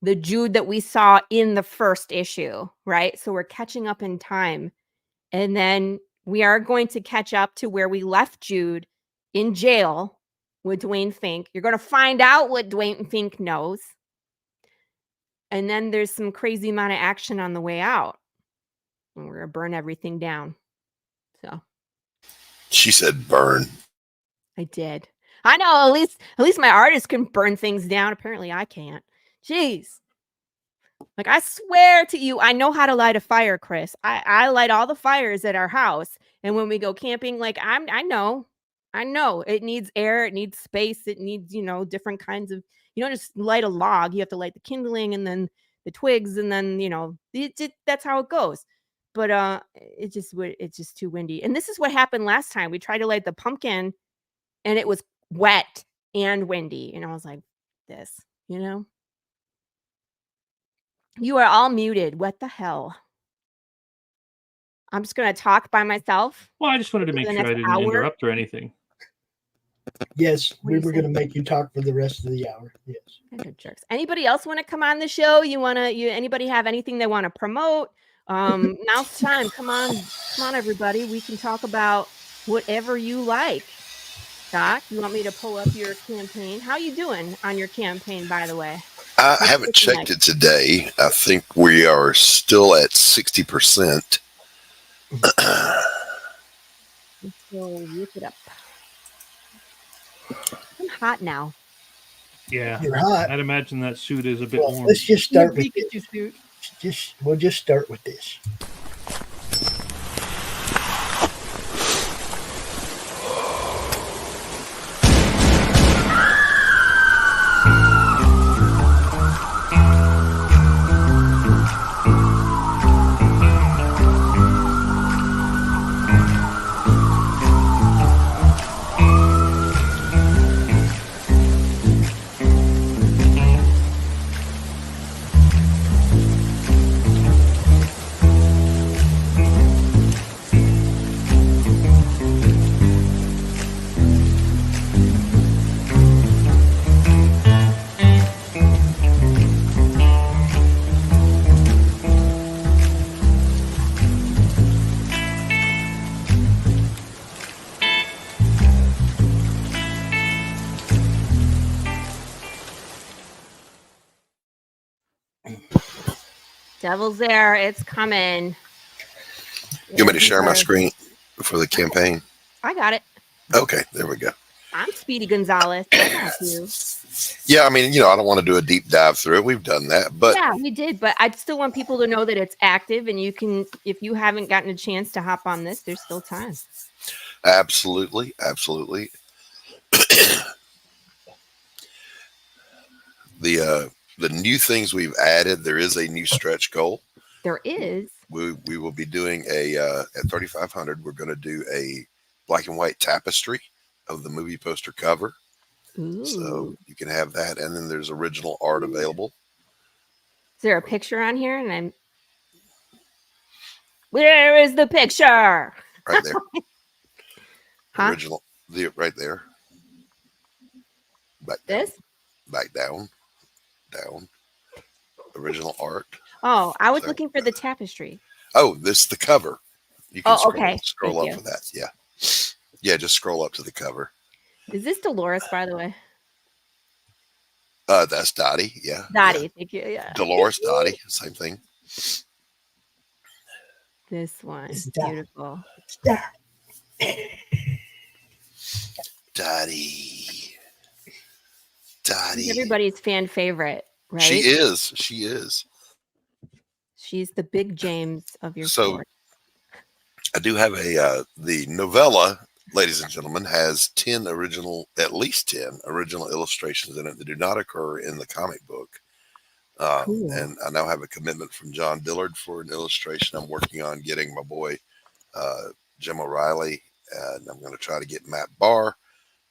the Jude that we saw in the first issue, right? So we're catching up in time. And then we are going to catch up to where we left Jude in jail with Dwayne Fink. You're going to find out what Dwayne Fink knows. And then there's some crazy amount of action on the way out. And we're going to burn everything down. So She said burn. I did. I know, at least my artist can burn things down. Apparently I can't. Jeez. Like, I swear to you, I know how to light a fire, Chris. I light all the fires at our house. And when we go camping, like, I know it needs air, it needs space, it needs, different kinds of, you don't just light a log. You have to light the kindling and then the twigs, and then, that's how it goes. But it's just too windy. And this is what happened last time. We tried to light the pumpkin and it was wet and windy. And I was like, this, You are all muted. What the hell? I'm just going to talk by myself. Well, I just wanted to make sure I didn't interrupt or anything. Yes, we were going to make you talk for the rest of the hour. Yes. Jerks. Anybody else want to come on the show? Anybody have anything they want to promote? Now's time. Come on, everybody. We can talk about whatever you like. Doc, you want me to pull up your campaign? How you doing on your campaign, by the way? I haven't checked it today. I think we are still at 60%. Let's go look it up. I'm hot now. Yeah, you're hot. I'd imagine that suit is a bit warm. Let's just start with this. We'll just start with this. Devil's there. It's coming. You want me to share my screen for the campaign? I got it. Okay, there we go. I'm Speedy Gonzalez. I got you. Yeah, I mean, I don't want to do a deep dive through it. We've done that, but yeah, we did. But I still want people to know that it's active, and you can, if you haven't gotten a chance to hop on this, there's still time. Absolutely. The new things we've added, there is a new stretch goal. There is. We will be doing at 3,500. We're going to do a black and white tapestry of the movie poster cover. Ooh. So you can have that, and then there's original art available. Is there a picture on here? And where is the picture? Right there. Huh? Original, right there. Back this? Down. Back down. Original art. Oh, I was looking for the tapestry. Oh, this is the cover. You can scroll Thank up for that. Yeah, just scroll up to the cover. Is this Dolores, by the way? That's Dottie. Yeah. Dottie, yeah. Thank you. Yeah. Dolores, Dottie, same thing. This one is beautiful. Dottie. She's everybody's fan favorite, right? She is. She's the big James of your sport. I do have the novella, ladies and gentlemen, has at least 10 original illustrations in it that do not occur in the comic book. Cool. And I now have a commitment from John Dillard for an illustration. I'm working on getting my boy Jim O'Reilly, and I'm going to try to get Matt Barr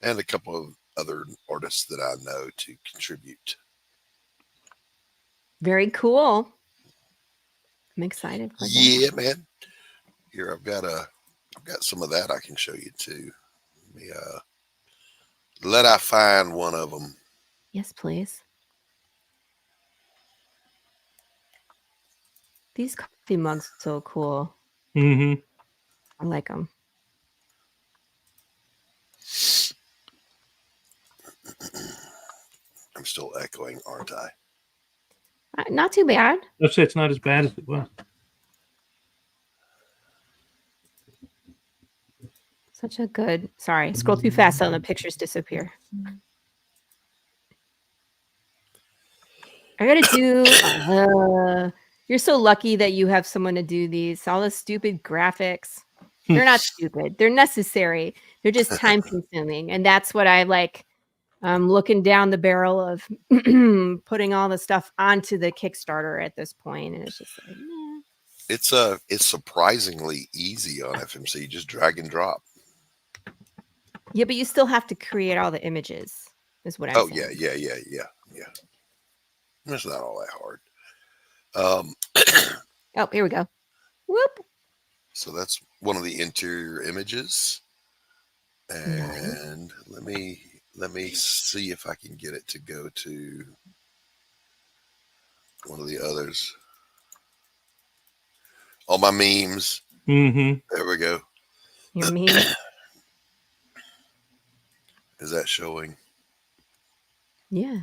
and a couple of other artists that I know to contribute. Very cool. I'm excited for that. Yeah, man. Here, I've got some of that I can show you too. Let me let I find one of them. Yes, please. These coffee mugs are so cool. Mm-hmm. I like them. I'm still echoing, aren't I? Not too bad. Let's say it's not as bad as it was. Such a good. Sorry, scroll too fast and the pictures disappear. I gotta do. You're so lucky that you have someone to do these. All the stupid graphics. They're not stupid. They're necessary. They're just time consuming, and that's what I like. I'm looking down the barrel of putting all the stuff onto the Kickstarter at this point, and it's just like, nah. It's surprisingly easy on FMC. You just drag and drop. Yeah, but you still have to create all the images. Is what I'm saying. Yeah. It's not all that hard. Oh, here we go. Whoop. So that's one of the interior images, and let me see if I can get it to go to one of the others. All my memes. Mm-hmm. There we go. Your memes. Is that showing? Yeah.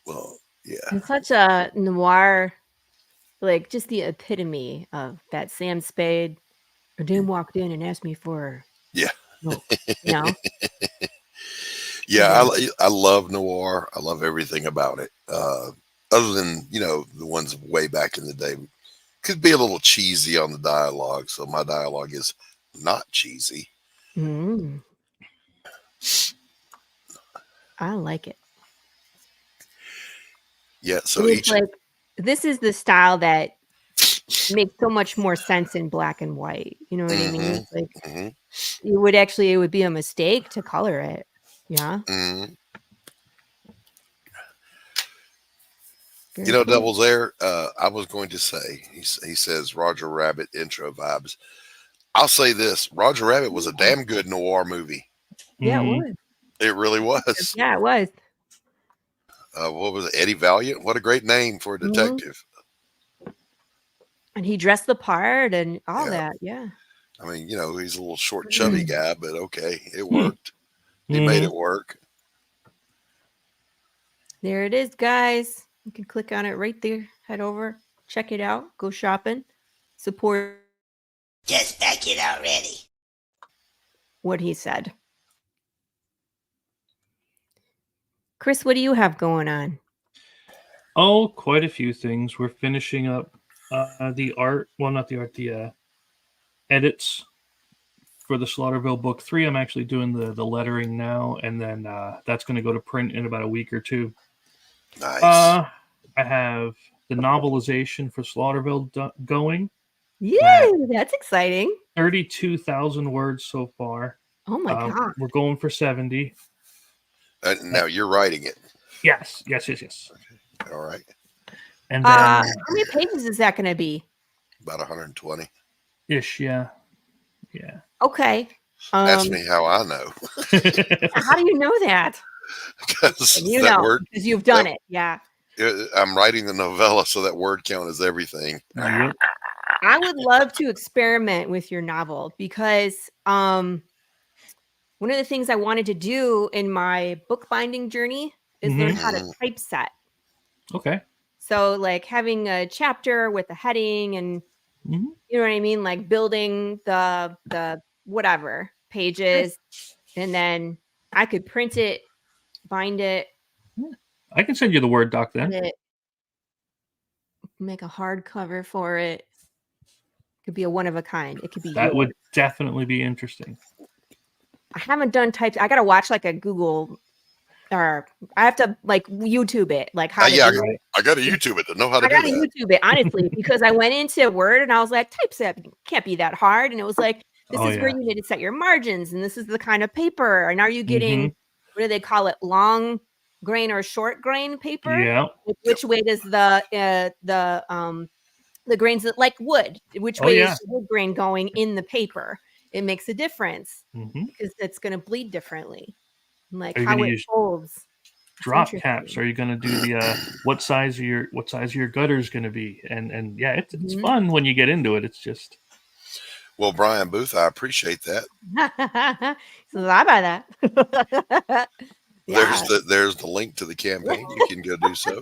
Well, yeah. It's such a noir, like just the epitome of that Sam Spade. Or Dan walked in and asked me for. Yeah. No, you know? Yeah, I love noir. I love everything about it. Other than, the ones way back in the day could be a little cheesy on the dialogue. So my dialogue is not cheesy. Mm. I like it. Yeah, so this is the style that makes so much more sense in black and white. You know what I mean? It's like it would be a mistake to color it. Yeah. Mm-hmm. Cool. Devil's Air, I was going to say, he says Roger Rabbit intro vibes. I'll say this, Roger Rabbit was a damn good noir movie. Yeah, it was. It really was. Yeah, it was. What was it? Eddie Valiant? What a great name for a detective. And he dressed the part and all that. Yeah. I mean, he's a little short, chubby guy, but okay, it worked. He made it work. There it is, guys. You can click on it right there. Head over, check it out, go shopping, support. Just back it already. What he said. Chris, what do you have going on? Oh, quite a few things. We're finishing up the art. Well, not the art, the edits for the Slaughterville Book 3. I'm actually doing the lettering now, and then that's going to go to print in about a week or two. Nice. I have the novelization for Slaughterville going. Yeah, that's exciting. 32,000 words so far. Oh my God. We're going for 70. Now you're writing it. Yes. Okay. All right. And then, how many pages is that going to be? About 120. Ish, yeah. Okay. Ask me how I know. How do you know that? Because because you've done it. Yeah. I'm writing the novella, so that word count is everything. Yep. I would love to experiment with your novel because one of the things I wanted to do in my bookbinding journey is learn how to typeset. Okay. So like having a chapter with a heading and you know what I mean? Like building the whatever pages and then I could print it, bind it. I can send you the Word doc then. Make a hardcover for it. Could be a one of a kind. It could be that would definitely be interesting. I haven't done types. I gotta watch like a Google or I have to like YouTube it. Like how to do it. I gotta YouTube it to know how to do I gotta that. YouTube it, honestly, because I went into Word and I was like, typeset can't be that hard. And it was like, this is where you need to set your margins, and this is the kind of paper. And are you getting what do they call it? Long grain or short grain paper. Yeah. Which way does the grains like wood? Which way is the wood grain going in the paper? It makes a difference because it's going to bleed differently. Like how it folds. Drop caps. Are you going to do the what size of your gutter is going to be? And yeah, it's fun when you get into it. It's just. Well, Brian Booth, I appreciate that. So I buy that. There's the link to the campaign. You can go do so.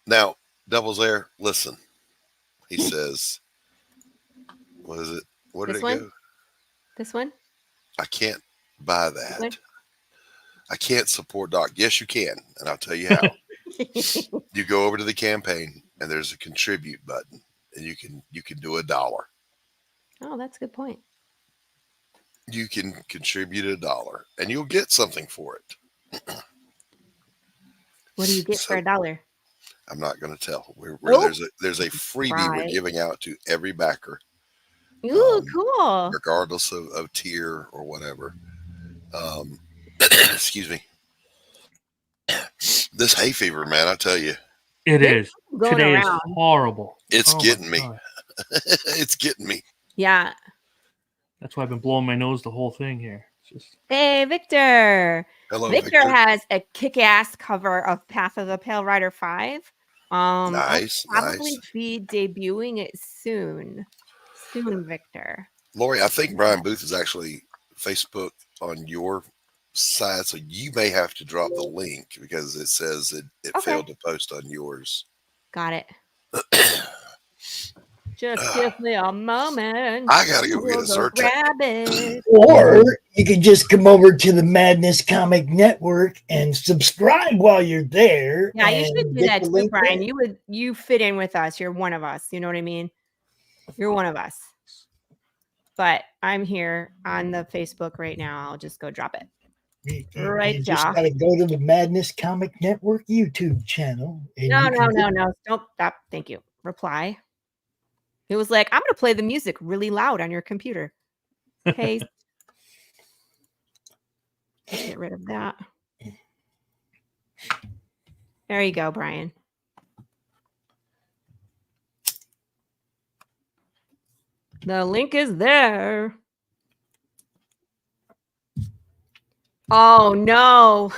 Now, Devil's Air, listen. He says, what is it? Where did it go? This one? I can't buy that. I can't support Doc. Yes, you can. And I'll tell you how. You go over to the campaign and there's a contribute button and you can do $1. Oh, that's a good point. You can contribute $1 and you'll get something for it. What do you get for $1? I'm not going to tell. There's a freebie we're giving out to every backer. Ooh, cool. Regardless of tier or whatever. Excuse me. This hay fever, man, I tell you. It is. Today is horrible. It's getting me. It's getting me. Yeah. That's why I've been blowing my nose the whole thing here. Hey, Victor. Hello, Victor has a kick-ass cover of Path of the Pale Rider 5. Nice. I'll probably be debuting it soon. Soon, Victor. Laurie, I think Brian Booth is actually Facebook on your side, so you may have to drop the link because it says it failed to post on yours. Got it. Just give me a moment. I gotta go get a search. Or you can just come over to the Madness Comic Network and subscribe while you're there. Yeah, you should do that too, Brian. You fit in with us. You're one of us. You know what I mean? You're one of us. But I'm here on the Facebook right now. I'll just go drop it. You just gotta go to the Madness Comic Network YouTube channel. No. Don't stop. Thank you. Reply. It was like, I'm going to play the music really loud on your computer. Okay. Get rid of that. There you go, Brian. The link is there. Oh, no.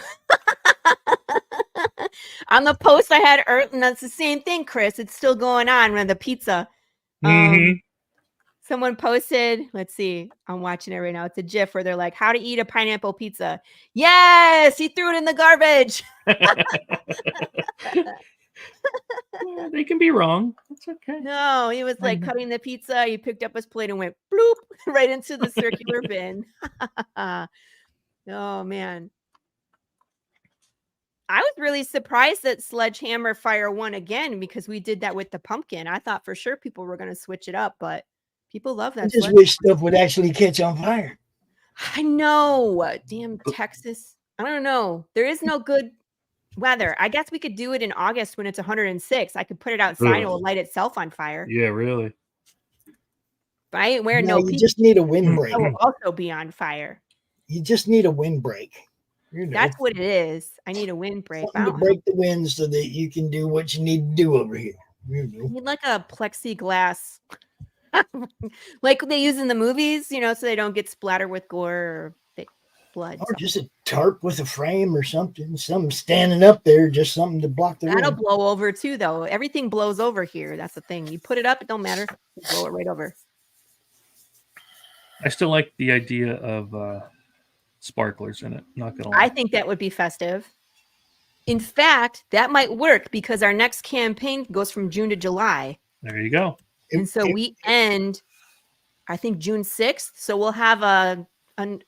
On the post I had, and that's the same thing, Chris. It's still going on with the pizza. Someone posted, let's see, I'm watching it right now. It's a GIF where they're like, how to eat a pineapple pizza. Yes, he threw it in the garbage. Yeah, they can be wrong. That's okay. No, he was like cutting the pizza. He picked up his plate and went bloop right into the circular bin. Oh, man. I was really surprised that Sledgehammer Fire won again because we did that with the pumpkin. I thought for sure people were going to switch it up, but people love that. I just wish stuff would actually catch on fire. I know. Damn Texas. I don't know. There is no good weather. I guess we could do it in August when it's 106. I could put it outside and it will light itself on fire. Yeah, really. But I ain't wearing you just need a windbreak. I will also be on fire. You just need a windbreak. That's what it is. I need a windbreak. To break the wind so that you can do what you need to do over here. You need like a plexiglass, like they use in the movies, so they don't get splattered with gore or blood. Or just a tarp with a frame or something. Something standing up there, just something to block the That'll wind. blow over too, though. Everything blows over here. That's the thing. You put it up, it don't matter. You blow it right over. I still like the idea of sparklers in it. Not gonna lie. I think that would be festive. In fact, that might work because our next campaign goes from June to July. There you go. And so we end, I think, June 6th. So we'll have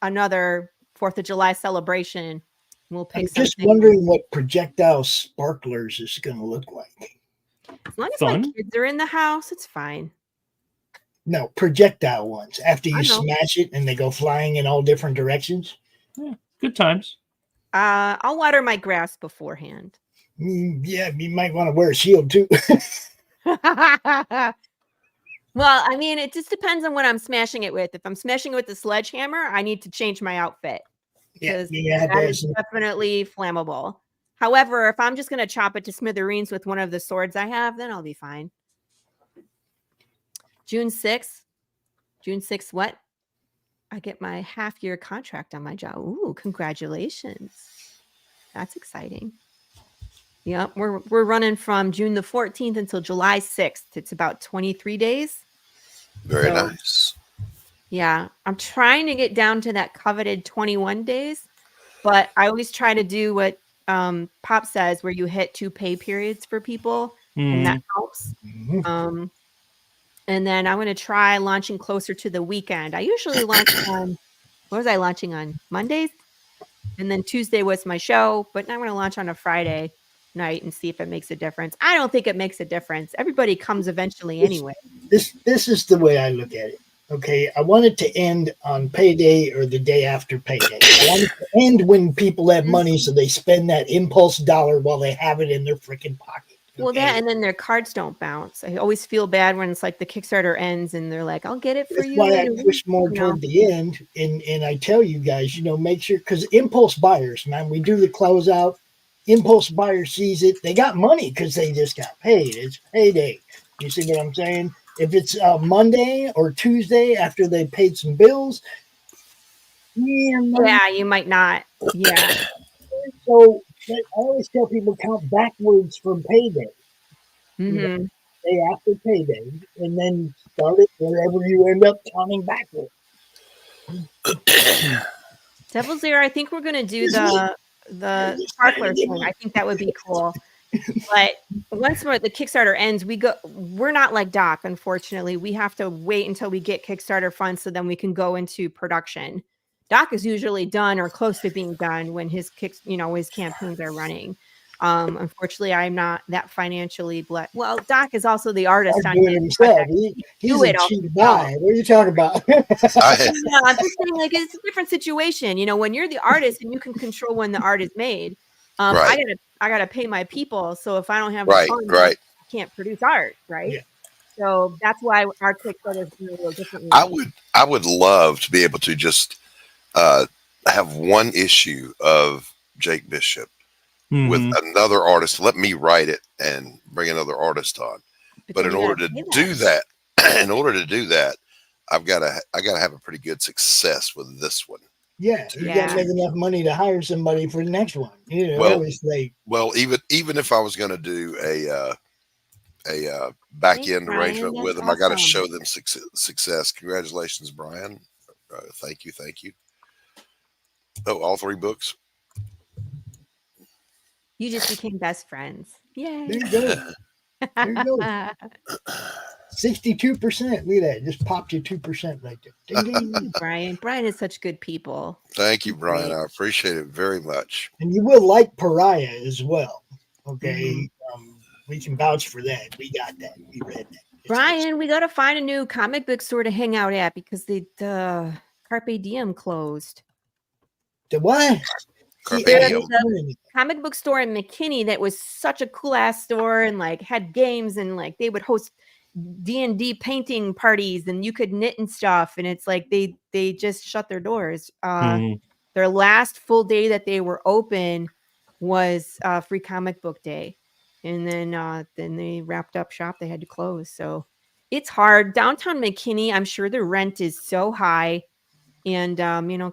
another 4th of July celebration. We'll pick I'm just wondering what projectile sparklers is going to look like. As long as my kids are in the house, it's fine. No, projectile ones. After you smash it and they go flying in all different directions. Yeah, good times. I'll water my grass beforehand. Yeah, you might want to wear a shield too. Well, I mean, it just depends on what I'm smashing it with. If I'm smashing it with the sledgehammer, I need to change my outfit. because Yeah, that is definitely flammable. However, if I'm just going to chop it to smithereens with one of the swords I have, then I'll be fine. June 6th. June 6th, what? I get my half-year contract on my job. Ooh, congratulations. That's exciting. Yep, we're running from June the 14th until July 6th. It's about 23 days. Very nice. Yeah, I'm trying to get down to that coveted 21 days, but I always try to do what Pop says, where you hit 2 pay periods for people, and that helps. And then I'm going to try launching closer to the weekend. I usually launch on, what was I launching on? Mondays? And then Tuesday was my show, but now I'm going to launch on a Friday night and see if it makes a difference. I don't think it makes a difference. Everybody comes eventually anyway. This is the way I look at it. Okay, I want it to end on payday or the day after payday. I want it to end when people have money, so they spend that impulse dollar while they have it in their freaking pocket. Okay? Well, that and then their cards don't bounce. I always feel bad when it's like the Kickstarter ends and they're like, "I'll get it for That's you." why I push more toward the end, and I tell you guys, make sure, because impulse buyers, man, we do the closeout. Impulse buyer sees it. They got money because they just got paid. It's payday. You see what I'm saying? If it's Monday or Tuesday after they paid some bills, yeah, you might not. Yeah. So I always tell people count backwards from payday. Day after payday, and then start it wherever you end up counting backwards. Devil's Ear, I think we're going to do the sparkler thing. I think that would be cool. But once the Kickstarter ends, we're not like Doc, unfortunately. We have to wait until we get Kickstarter funds so then we can go into production. Doc is usually done or close to being done when his his campaigns are running. Unfortunately, I'm not that financially blessed. Well, Doc is also the artist on himself. He's a cheap guy. What are you talking about? I'm just saying, like, it's a different situation. When you're the artist and you can control when the art is made. Right. I gotta pay my people. So if I don't have right, funds, right, I can't produce art, right? Yeah. So that's why our Kickstarter is doing a little differently. I would love to be able to just have one issue of Jake Bishop with another artist. Let me write it and bring another artist on. But in order to do that, I gotta have a pretty good success with this one. Yeah, you gotta make enough money to hire somebody for the next one. Well, even if I was going to do a back end arrangement with them, I got to show them success. Congratulations, Brian. Thank you. Oh, all 3 books. You just became best friends. Yay! There you go. 62%. Look at that. Just popped you 2% right there. Ding, ding, ding. Brian is such good people. Thank you, Brian. I appreciate it very much. And you will like Pariah as well. Okay. We can vouch for that. We got that. We read that. Brian, we got to find a new comic book store to hang out at because the Carpe Diem closed. The what? There's a comic book store in McKinney that was such a cool ass store and like had games and like they would host D&D painting parties and you could knit and stuff. And it's like they just shut their doors. Their last full day that they were open was Free Comic Book Day. And then they wrapped up shop. They had to close. So it's hard. Downtown McKinney, I'm sure the rent is so high. And,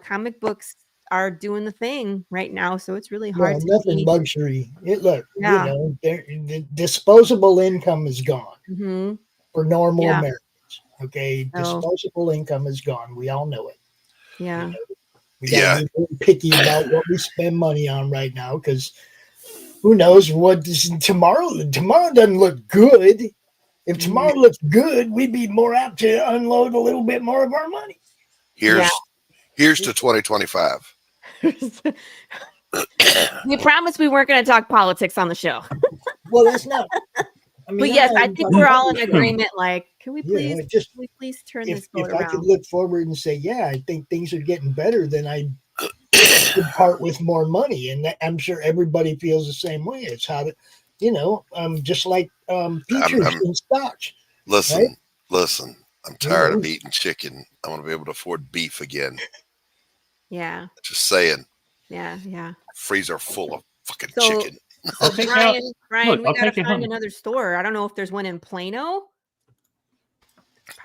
comic books are doing the thing right now. So it's really hard. Nothing luxury. The disposable income is gone for normal Americans. Okay. Disposable income is gone. We all know it. Yeah. We got to be really picky about what we spend money on right now because who knows what tomorrow doesn't look good. If tomorrow looks good, we'd be more apt to unload a little bit more of our money. Here's to 2025. We promised we weren't going to talk politics on the show. Well, that's not. But yes, I think we're all in agreement. Like, can we please turn this boat around? If I could look forward and say, I think things are getting better, then I could part with more money, and I'm sure everybody feels the same way. It's how to, just like futures and stocks. Listen. I'm tired of eating chicken. I want to be able to afford beef again. Yeah. Just saying. Yeah. Freezer full of fucking So- chicken. I'll take Brian, Look, we I'll gotta take it find home. another store. I don't know if there's one in Plano.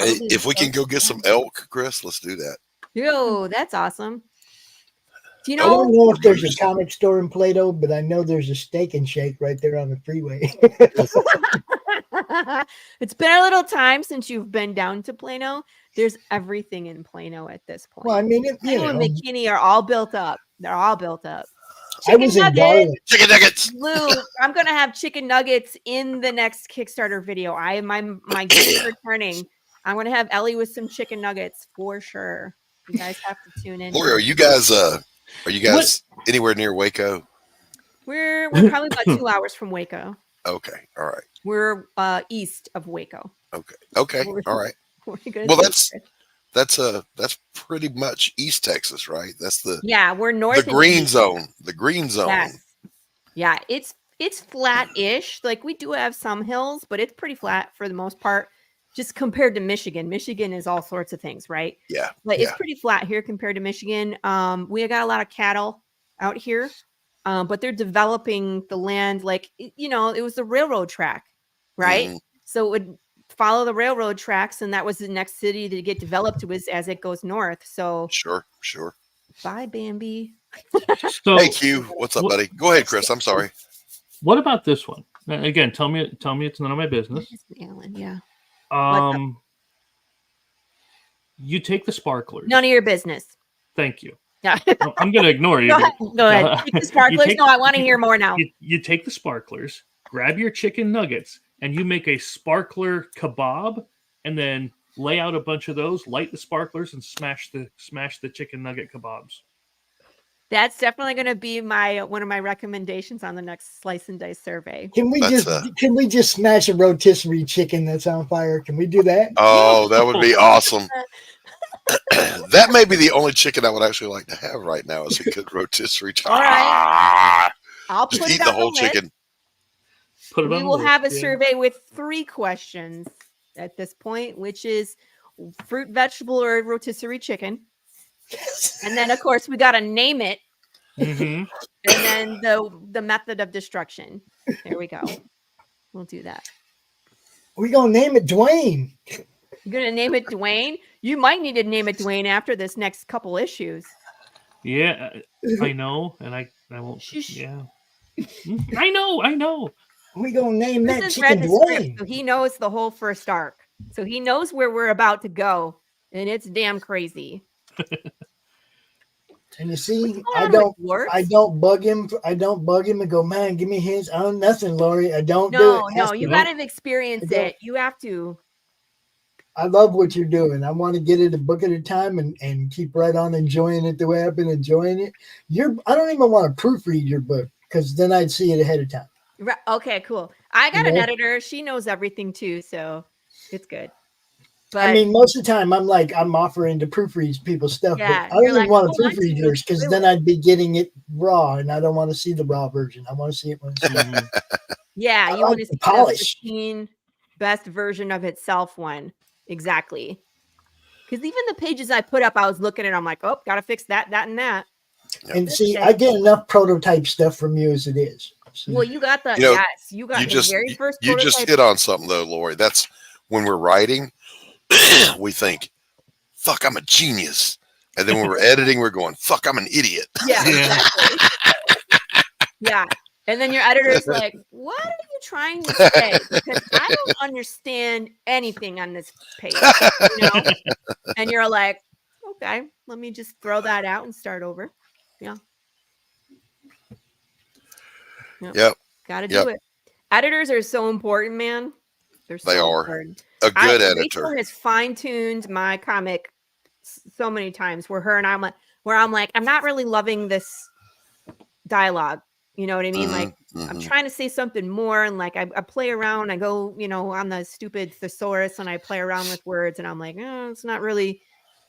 Hey, Probably if we can the go get some elk, Chris, let's do that. Yo, that's awesome. Do you I don't know? know if there's a comic store in Plato, but I know there's a Steak and Shake right there on the freeway. It's been a little time since you've been down to Plano. There's everything in Plano at this point. Well, I mean, Plano and McKinney are all built up. They're all built up. I was in Garland. Chicken nuggets. Lou, I'm gonna have chicken nuggets in the next Kickstarter video. My game's returning. I'm gonna have Ellie with some chicken nuggets for sure. You guys have to tune in. Laurie, are you guys anywhere near Waco? We're probably about 2 hours from Waco. Okay, all right. We're east of Waco. Okay, all right. Well, that's pretty much East Texas, right? That's we're north. The green zone. The green zone. Yes. Yeah, it's flat-ish. Like we do have some hills, but it's pretty flat for the most part. Just compared to Michigan. Michigan is all sorts of things, right? Yeah. But it's pretty flat here compared to Michigan. We got a lot of cattle out here, but they're developing the land like, it was the railroad track, right? Mm-hmm. So it would follow the railroad tracks, and that was the next city to get developed was as it goes north. So Sure. bye, Bambi. So, hey, Q, what's up, buddy? Go ahead, Chris. I'm sorry. What about this one? Again, tell me it's none of my business. Alan, yeah. You take the sparklers. None of your business. Thank you. Yeah. I'm going to ignore you. Go ahead. Take the sparklers. No, I want to hear more now. You take the sparklers, grab your chicken nuggets, and you make a sparkler kebab, and then lay out a bunch of those, light the sparklers, and smash the chicken nugget kebabs. That's definitely going to be one of my recommendations on the next Slice and Dice survey. Can we just smash a rotisserie chicken that's on fire? Can we do that? Oh, that would be awesome. That may be the only chicken I would actually like to have right now is a good rotisserie chicken. All right. I'll Just put eat it the on whole list. chicken. Put it We on will the have a list, yeah. survey with 3 questions at this point, which is fruit, vegetable, or rotisserie chicken. And then, of course, we got to name it. Mm-hmm. And then the method of destruction. There we go. We'll do that. We're going to name it Dwayne. You're going to name it Dwayne? You might need to name it Dwayne after this next couple issues. Yeah, I know, and I won't. Yeah, I know. We're going to name that This is chicken read the script, Dwayne. so he knows the whole first arc. So he knows where we're about to go, and it's damn crazy. And you see, on I don't bug him. I don't bug him and go, man, give me his own nothing, Laurie. I don't do it. No, you got to experience it. You have to. I love what you're doing. I want to get it a book at a time and keep right on enjoying it the way I've been enjoying it. I don't even want to proofread your book because then I'd see it ahead of time. Right. Okay, cool. I got an editor. She knows everything too, so it's good. But I mean, most of the time I'm offering to proofread people's stuff, Yeah, but I don't you're even like, want "I to want proofread to yours because do then it." I'd be getting it raw, and I don't want to see the raw version. I want to see it when it's yeah, I you like want to the see polish. the pristine, best version of itself one. Exactly. Because even the pages I put up, I was looking at, I'm like, oh, gotta fix that, and that. And see, I get enough prototype stuff from you as it is. So, Well, you got the you got the very first. You just prototype. hit on something though, Laurie. That's when we're writing, we think, "Fuck, I'm a genius," and then when we're editing, we're going, "Fuck, I'm an idiot." Yeah, exactly. Yeah. And then your editor's like, what are you trying to say? Because I don't understand anything on this page. And you're like, okay, let me just throw that out and start over. Yeah. Yep. Got to do it. Editors are so important, man. They are. Important. A good Rachel editor. has fine-tuned my comic so many times where I'm like, I'm not really loving this dialogue. You know what I mean? Like, I'm trying to say something more, and like I play around. I go, on the stupid thesaurus, and I play around with words, and I'm like, it's not really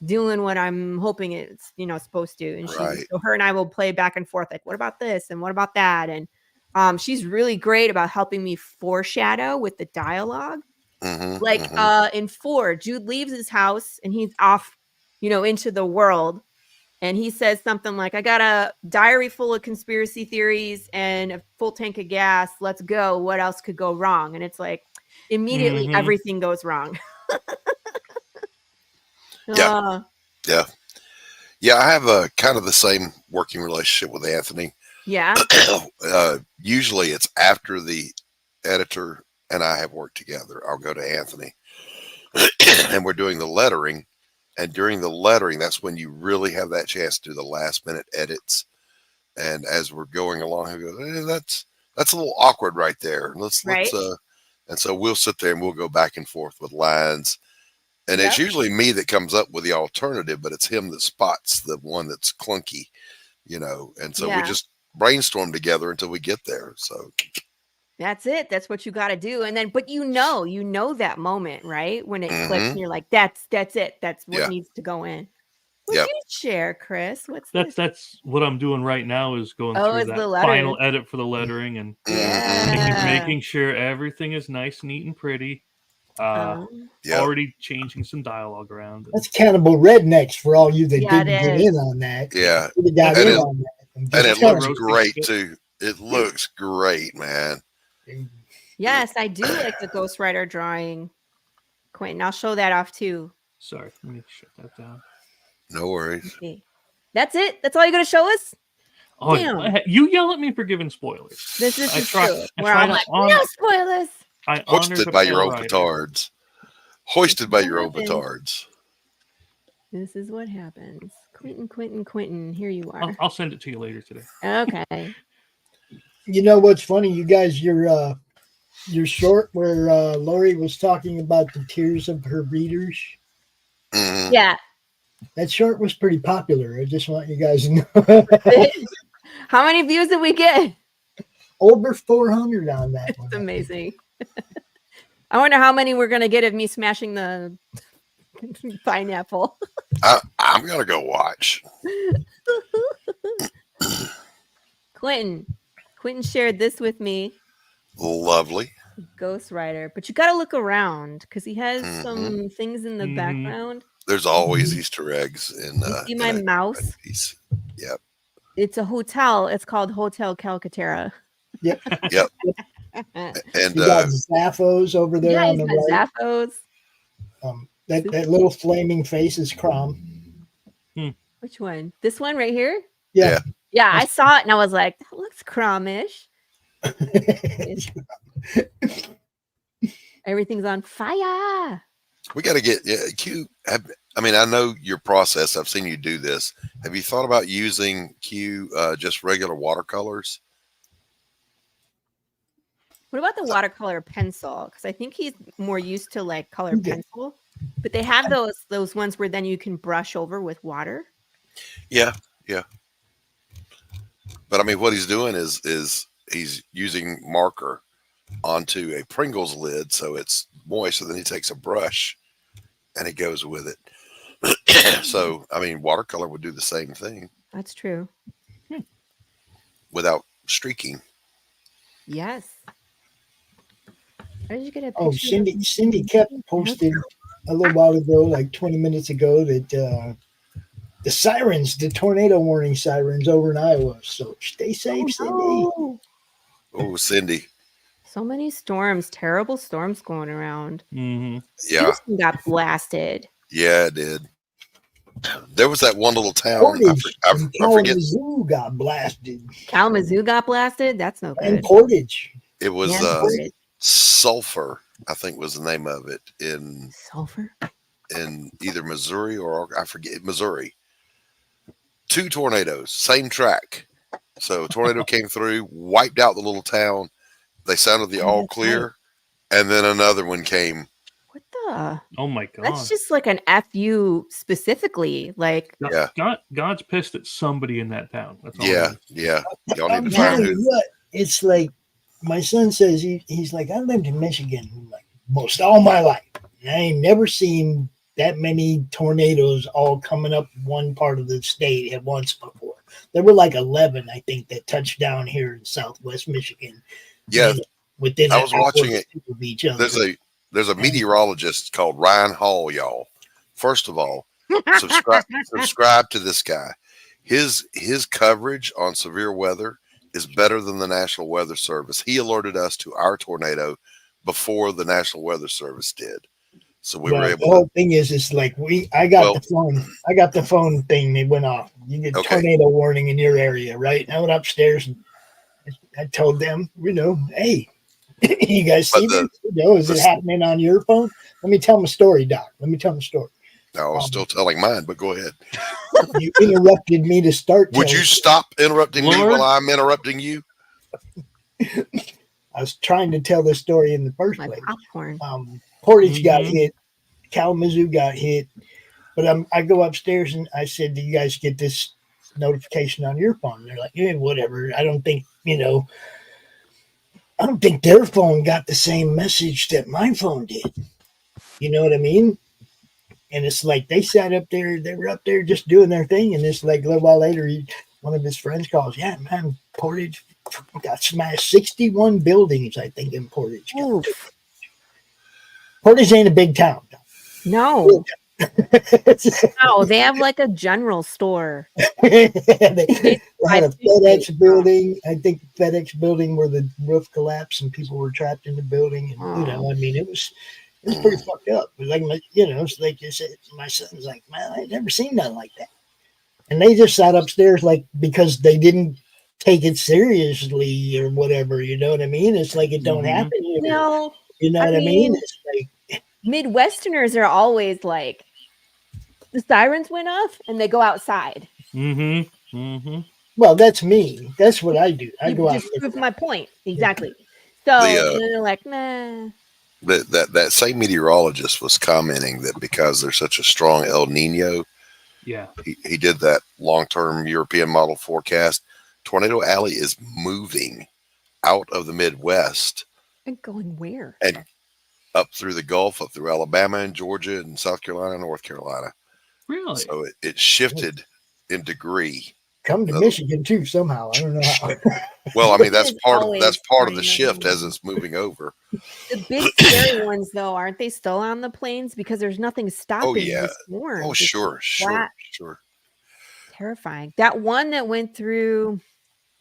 doing what I'm hoping it's supposed to. And so her and I will play back and forth, like, what about this and what about that? And she's really great about helping me foreshadow with the dialogue. In 4, Jude leaves his house and he's off, into the world. And he says something like, I got a diary full of conspiracy theories and a full tank of gas. Let's go. What else could go wrong? And it's like, immediately everything goes wrong. Yeah. Yeah, I have a kind of the same working relationship with Anthony. Yeah. Usually it's after the editor and I have worked together. I'll go to Anthony and we're doing the lettering. And during the lettering, that's when you really have that chance to do the last minute edits. And as we're going along, he goes, hey, that's a little awkward right there. Let's and so we'll sit there and we'll go back and forth with lines. And it's usually me that comes up with the alternative, but it's him that spots the one that's clunky, you know. And so we just brainstorm together until we get there. So that's it. That's what you got to do. And then, but you know that moment, right? When it clicks and you're like, that's it. That's what needs to go in. What you share, Chris? What's that's what I'm doing right now is going through that final edit for the lettering and making sure everything is nice, neat, and pretty. Already changing some dialogue around. That's Cannibal Rednecks for all you that didn't get in on that. Yeah. And it looks great too. It looks great, man. Yes, I do like the Ghost Rider drawing, Quentin. I'll show that off too. Sorry, let me shut that down. No worries. Okay. That's it? That's all you're going to show us? Oh, damn. You yell at me for giving spoilers. This is true. Where I'm like, no spoilers. Hoisted by your own petards. Hoisted by your own petards. This is what happens. Quentin, here you are. I'll send it to you later today. Okay. You know what's funny? You guys, your short where Laurie was talking about the tears of her readers. Mm-hmm. Yeah. That short was pretty popular. I just want you guys to know. How many views did we get? Over 400 on that one. It's amazing. I wonder how many we're going to get of me smashing the pineapple. I'm going to go watch. Quentin shared this with me. Lovely. Ghost Rider. But you got to look around because he has some things in the background. There's always Easter eggs in see my mouse? Yep. It's a hotel. It's called Hotel Calcaterra. Yep. Yep. And you got Zaphos over there on the right. Zaphos. That little flaming face is Crom. Which one? This one right here? Yeah. Yeah, I saw it and I was like, that looks Cromish. Everything's on fire. We got to get Q. I mean, I know your process. I've seen you do this. Have you thought about using Q just regular watercolors? What about the watercolor pencil? Because I think he's more used to like color pencil. But they have those ones where then you can brush over with water. Yeah. But I mean, what he's doing is he's using marker onto a Pringles lid so it's moist, so then he takes a brush and he goes with it. So I mean, watercolor would do the same thing. That's true. Without streaking. Yes. How did you get a picture? Oh, Cindy Koepp posted a little while ago, like 20 minutes ago, that the sirens, the tornado warning sirens over in Iowa. So stay safe, Cindy. Oh, Cindy. So many storms, terrible storms going around. Yeah. Houston got blasted. Yeah, it did. There was that one little town. I forget. Kalamazoo got blasted. Kalamazoo got blasted? That's no good. And Portage. It was Sulphur, I think was the name of it. In Sulphur? In either Missouri or I forget. Missouri. 2 tornadoes, same track. So a tornado came through, wiped out the little town. They sounded the all clear, and then another one came. What the? Oh my god! That's just like an FU specifically. Like, God's pissed at somebody in that town. That's all yeah. Y'all need to find who. What? It's like my son says he's like, I lived in Michigan like most all my life. And I ain't never seen that many tornadoes all coming up one part of the state at once before. There were like 11, I think, that touched down here in Southwest Michigan. Yeah, within I was watching it. Of each other. There's a meteorologist called Ryan Hall, y'all. First of all, subscribe to this guy. his coverage on severe weather is better than the National Weather Service. He alerted us to our tornado before the National Weather Service did. So we were able the whole thing is, it's like I got the phone thing that went off. You get tornado warning in your area, right? I went upstairs and I told them, hey, you guys see this? Is it happening on your phone? Let me tell them a story, Doc. Let me tell them a story. I was still telling mine, but go ahead. You interrupted me to start. Would you stop interrupting me while I'm interrupting you? I was trying to tell this story in the first place. Popcorn. Portage got hit. Kalamazoo got hit. But I go upstairs and I said, do you guys get this notification on your phone? They're like, yeah, whatever. I don't think their phone got the same message that my phone did. You know what I mean? And it's like they sat up there, they were up there just doing their thing. And it's like a little while later, one of his friends calls, yeah, man, Portage got smashed. 61 buildings, I think, in Portage. Portage ain't a big town. No. No, they have like a general store. They had a FedEx building. I think the FedEx building where the roof collapsed and people were trapped in the building. And, it was pretty fucked up. But it's like you said, my son's like, man, I've never seen nothing like that. And they just sat upstairs because they didn't take it seriously or whatever. You know what I mean? It's like it don't happen here. No. You know what I mean? It's like Midwesterners are always like, the sirens went off and they go outside. Well, that's me. That's what I do. I go out. Just prove my point. Exactly. So they're like, nah. That same meteorologist was commenting that because there's such a strong El Nino, he did that long-term European model forecast. Tornado Alley is moving out of the Midwest. And going where? And up through the Gulf, up through Alabama and Georgia and South Carolina, North Carolina. Really? So it shifted in degree. Come to Michigan too somehow. I don't know how. Well, that's part of the shift as it's moving over. The big scary ones, though, aren't they still on the plains? Because there's nothing stopping the storm. Oh, sure. Terrifying. That one that went through,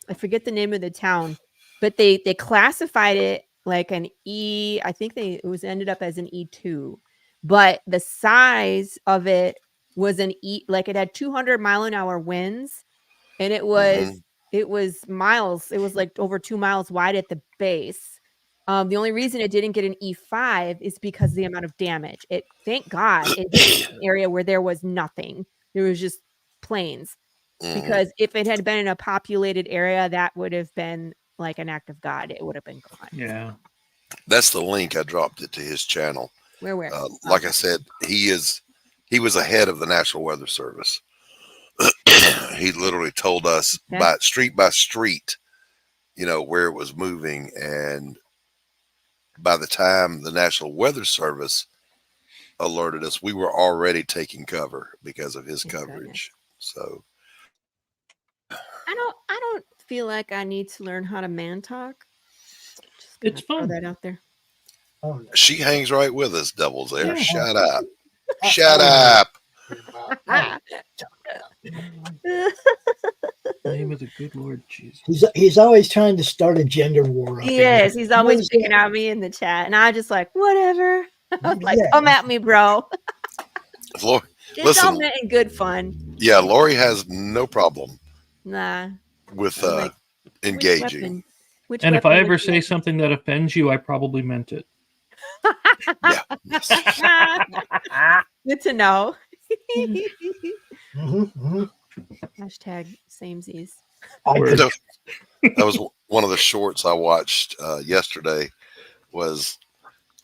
I forget the name of the town, but they classified it like an E. I think it ended up as an E2, but the size of it was an E. Like it had 200-mile-an-hour winds. And it was miles. It was like over 2 miles wide at the base. The only reason it didn't get an E5 is because of the amount of damage. Thank God, it hit an area where there was nothing. There was just plains. Because if it had been in a populated area, that would have been like an act of God. It would have been gone. Yeah, that's the link. I dropped it to his channel. Where? Like I said, he was ahead of the National Weather Service. He literally told us by street, where it was moving. And by the time the National Weather Service alerted us, we were already taking cover because of his coverage. So I don't feel like I need to learn how to man talk. It's fun. Throw that out there. She hangs right with us, Devil's there. Shut up. Shut up. Name of the good Lord Jesus. He's always trying to start a gender war. Yes, he's always picking at me in the chat, and I just like whatever. I was like, come at me, bro. Laurie, it's all meant in good fun. Yeah, Laurie has no problem. Nah. With engaging. And if I ever say something that offends you, I probably meant it. Good to know. Hashtag samesies. That was one of the shorts I watched yesterday. Was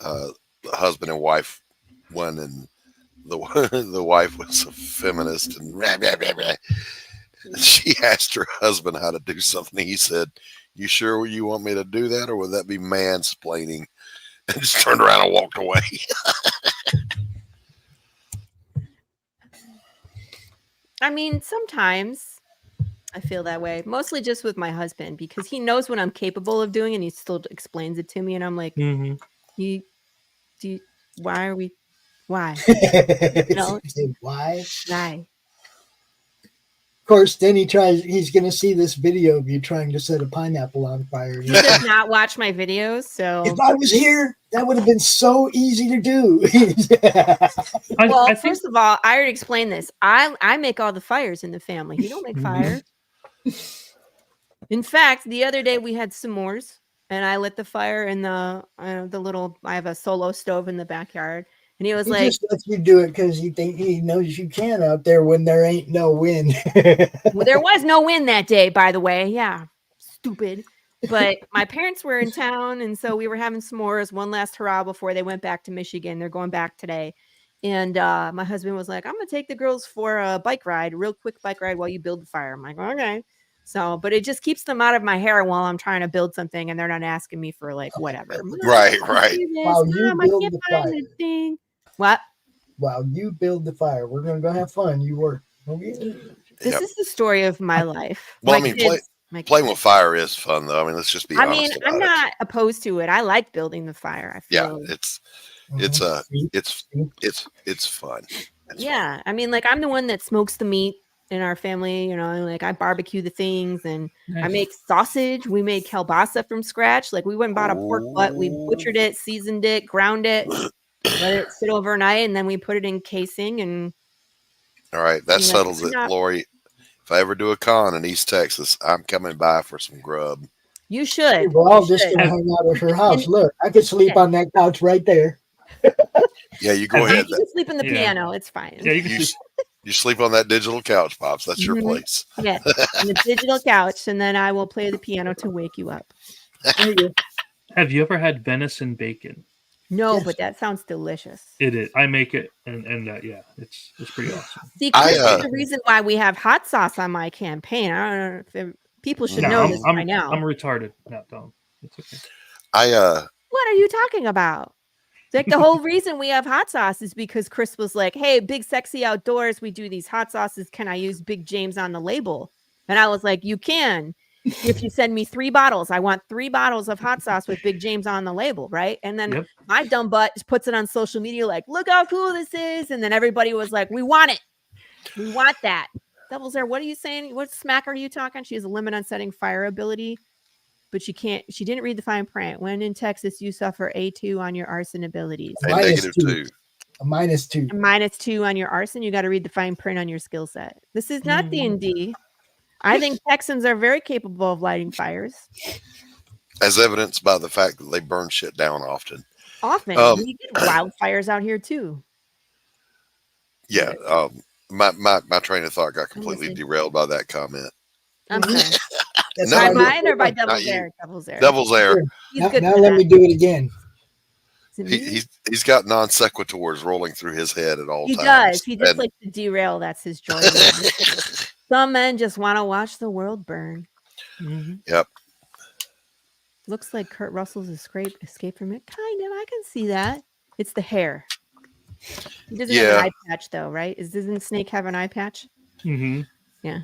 the husband and wife one, and the wife was a feminist, and she asked her husband how to do something. He said, "You sure you want me to do that, or would that be mansplaining?" And just turned around and walked away. Sometimes I feel that way, mostly just with my husband, because he knows what I'm capable of doing and he still explains it to me. And I'm like, why are we, why? Why? Why? Of course, then he's going to see this video of you trying to set a pineapple on fire. He does not watch my videos, so. If I was here, that would have been so easy to do. Well, first of all, I already explained this. I make all the fires in the family. You don't make fire. In fact, the other day we had s'mores, and I lit the fire in the little. I have a solo stove in the backyard, and he was he like, just lets you do it because he knows you can out there when there ain't no wind. well, there was no wind that day, by the way. Yeah, stupid. But my parents were in town, and so we were having s'mores, one last hurrah before they went back to Michigan. They're going back today. And my husband was like, I'm going to take the girls for a bike ride, a real quick bike ride while you build the fire. I'm like, okay. So, but it just keeps them out of my hair while I'm trying to build something, and they're not asking me for like whatever. Right. While you build the fire. Thing. What? While you build the fire, we're going to go have fun. You work. Okay? This is the story of my life. Well, My I mean, kids- playing with fire is fun, though. I mean, let's just be honest about I'm it. not opposed to it. I like building the fire. I feel It's fun. yeah. I mean, like I'm the one that smokes the meat in our family, you know, like I barbecue the things and I make sausage. We made kielbasa from scratch. Like we went and bought a pork butt, we butchered it, seasoned it, ground it, let it sit overnight, and then we put it in casing. And all right, that settles it, not... Laurie. If I ever do a con in East Texas, I'm coming by for some grub. You should. We're all just gonna hang out at her house. Look, I could sleep on that couch right there. Yeah, you go ahead. You can sleep in the piano. It's fine. Yeah, you sleep on that digital couch, Pops. That's your place. Yeah, on the digital couch, and then I will play the piano to wake you up. Have you ever had venison bacon? No, but that sounds delicious. It is. I make it, and yeah, it's pretty awesome. See, Chris is the reason why we have hot sauce on my campaign. I don't know if people should know this by now. I'm retarded. No, don't. It's okay. What are you talking about? It's like the whole reason we have hot sauce is because Chris was like, hey, Big Sexy Outdoors, we do these hot sauces. Can I use Big James on the label? And I was like, you can. If you send me 3 bottles, I want 3 bottles of hot sauce with Big James on the label, right? And then my dumb butt puts it on social media like, look how cool this is. And then everybody was like, we want it. We want that. Devil's there. What are you saying? What smack are you talking? She has a limit on setting fire ability, but she didn't read the fine print. When in Texas, you suffer A2 on your arson abilities. A -2. A -2. A -2 on your arson. You got to read the fine print on your skill set. This is not D&D. I think Texans are very capable of lighting fires. As evidenced by the fact that they burn shit down often. We get wildfires out here too. Yeah. My train of thought got completely derailed by that comment. Okay. By mine or by Devil's Air? Devil's Air. Now let me do it again. He's got non sequiturs rolling through his head at all times. He does. He just likes to derail. That's his joy. Some men just want to watch the world burn. Mm-hmm. Yep. Looks like Kurt Russell's escape from it. Kind of. I can see that. It's the hair. He doesn't have an eye patch, though, right? Doesn't Snake have an eye patch? Mm-hmm. Yeah.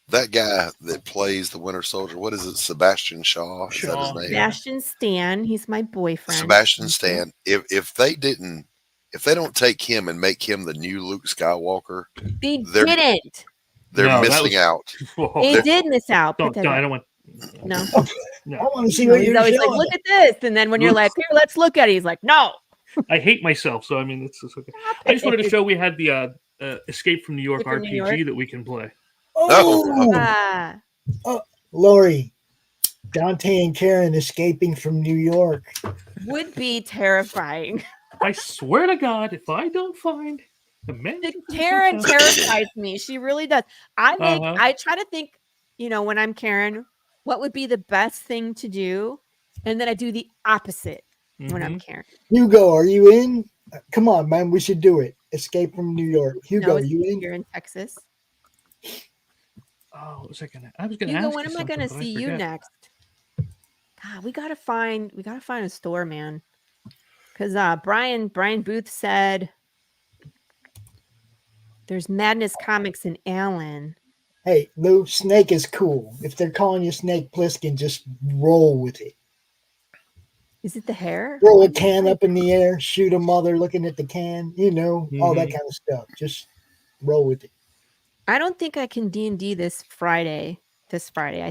That guy that plays the Winter Soldier, what is it? Sebastian Shaw? Is that his name? Sebastian Stan. He's my boyfriend. Sebastian Stan. If they don't take him and make him the new Luke Skywalker, they're missing out. They did miss out. I don't want. No. I want to see what you're always showing. like, look at this, and then when you're like, here, let's look at it. He's like, no. I hate myself, so I mean, it's okay. I just wanted to show we had the Escape from New York RPG that we can play. Laurie, Dante and Karen escaping from New York would be terrifying. I swear to God, if I don't find the man, Karen terrifies me. She really does. I try to think, when I'm Karen, what would be the best thing to do, and then I do the opposite when I'm Karen. Hugo, are you in? Come on, man, we should do it. Escape from New York. Hugo, are you in? You're in Texas. Oh, what was I was gonna Hugo, ask. when am I gonna see you next? God, we gotta find a store, man. Because Brian Booth said there's Madness Comics in Allen. Hey, Lou, Snake is cool. If they're calling you Snake Plissken, just roll with it. Is it the hair? Roll a can up in the air, shoot a mother looking at the can, all that kind of stuff. Just roll with it. I don't think I can D&D this Friday. I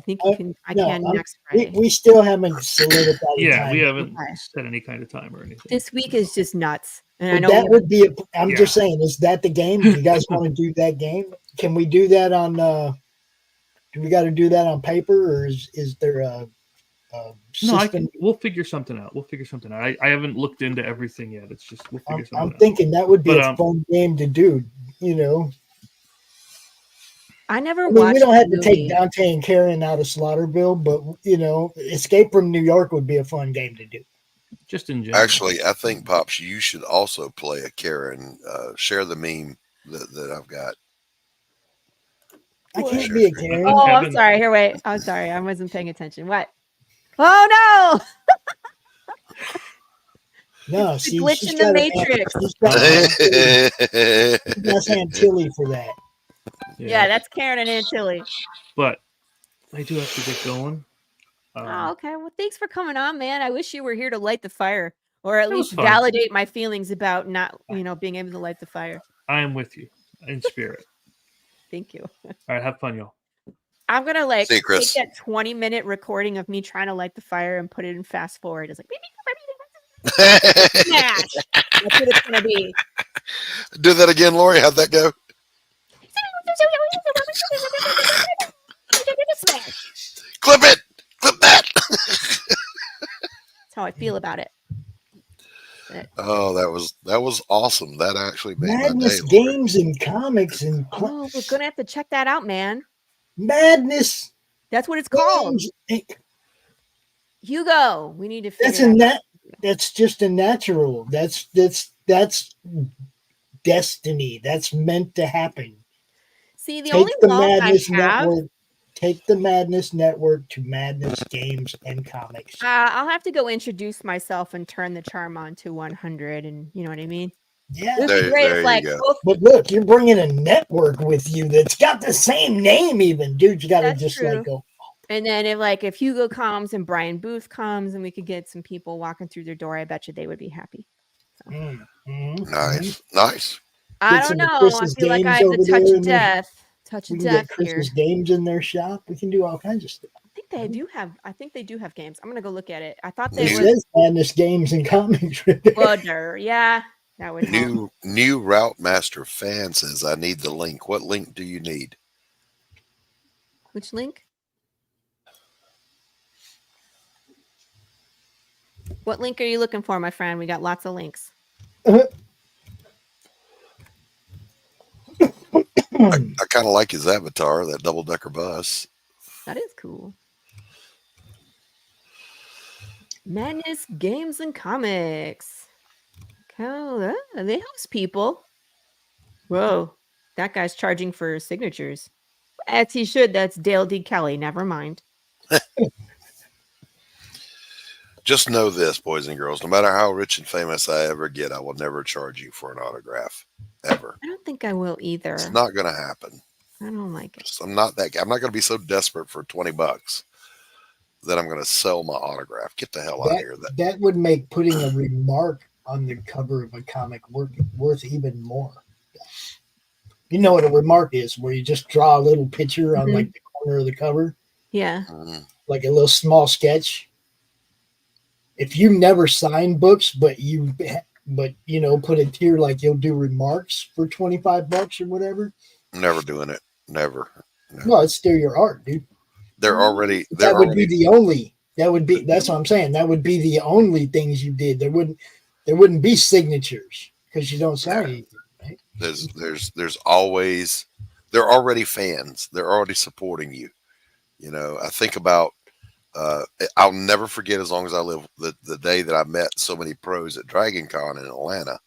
think you can. I No, can next Friday. we still haven't solidified the Yeah, time. we haven't Okay. set any kind of time or anything. This week is just nuts, and I But know that we would be. I'm Yeah. just saying, is that the game? Do you guys want to do that game? Can we do that on? Do we got to do that on paper, or is there a No, system? we'll figure something out. I haven't looked into everything yet. It's just we'll figure something I'm out. thinking that would be But, a fun game to do. You know, I never I mean, watched. we don't have the to take movie. Dante and Karen out of Slaughterville, but you know, Escape from New York would be a fun game to do. Just in general. Actually, I think Pops, you should also play a Karen. Share the meme that I've got. I can't Sure. be a Karen. Oh, I'm Kevin- sorry. Here, wait. I'm sorry. I wasn't paying attention. What? Oh No, The see, glitch she's in the got Matrix. That's Aunt Tilly for that. no! Yeah, that's Karen and Aunt Tilly. But I do have to get going. Oh, okay. Well, thanks for coming on, man. I wish you were here to light the fire, or at It was least fun. validate my feelings about not, being able to light the fire. I am with you in spirit. Thank you. All right, have fun, y'all. I'm gonna See you, take Chris. that 20-minute recording of me trying to light the fire and put it in fast forward. It's like smash. That's what it's gonna be. Do that again, Laurie. How'd that go? Smash. Clip it. Clip that. That's how I feel about it. Oh, that was awesome. That actually made my day. Madness Laurie. games and comics and Oh, we're gonna have to check that out, man. madness That's what it's called. games. Hugo, we need to That's figure a that out. That's just a natural. That's destiny. That's meant to happen. See, the only log I have, Take the Madness Network to Madness Games and Comics. I'll have to go introduce myself and turn the charm on to 100, and you know what I mean? Yeah. It would be great There if, you like, go. both. But look, you're bringing a network with you that's got the same name even. Dude, you got to That's just true. like go. And then if Hugo comes and Brian Booth comes and we could get some people walking through their door, I bet you they would be happy. Nice. Nice. I Get don't some of know. I Chris's feel like I games have over the touch there of in there. death. Touch We of can death get here. Chris's games in their shop. We can do all kinds of stuff. I think they do have games. I'm gonna go look at it. I thought It they were. says Madness Games and Comics right there. Well, yeah, that would help. New Route Master fan says I need the link. What link do you need? Which link? What link are you looking for, my friend? We got lots of links. I kind of like his avatar, that double-decker bus. That is cool. Madness Games and Comics. Oh, they host people. Whoa, that guy's charging for signatures. As he should. That's Dale D. Kelly. Never mind. Just know this, boys and girls, no matter how rich and famous I ever get, I will never charge you for an autograph. Ever. I don't think I will either. It's not going to happen. I don't like it. I'm not that guy. I'm not going to be so desperate for $20 that I'm going to sell my autograph. Get the hell out of here. That would make putting a remark on the cover of a comic worth even more. You know what a remark is, where you just draw a little picture on like the corner of the cover, Yeah. like a little small sketch. If you never sign books, but you know, put a tier like you'll do remarks for $25 or whatever. Never doing it. Never. No, it's still your art, dude. That's what I'm saying. That would be the only things you did. There wouldn't be signatures because you don't sign anything. Right? There's always, they're already fans. They're already supporting you. You know, I think about, I'll never forget as long as I live the day that I met so many pros at Dragon Con in Atlanta.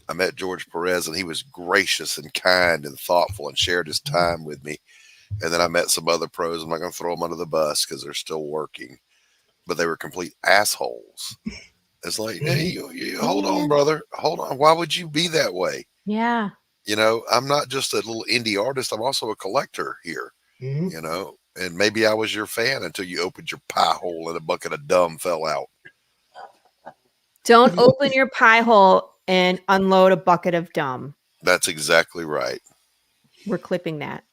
I met George Perez and he was gracious and kind and thoughtful and shared his time with me. And then I met some other pros. I'm not going to throw them under the bus because they're still working, but they were complete assholes. It's like, hey, you hold on, brother. Hold on. Why would you be that way? Yeah. You know, I'm not just a little indie artist. I'm also a collector here, you know, and maybe I was your fan until you opened your pie hole and a bucket of dumb fell out. Don't open your pie hole and unload a bucket of dumb. That's exactly right. We're clipping that.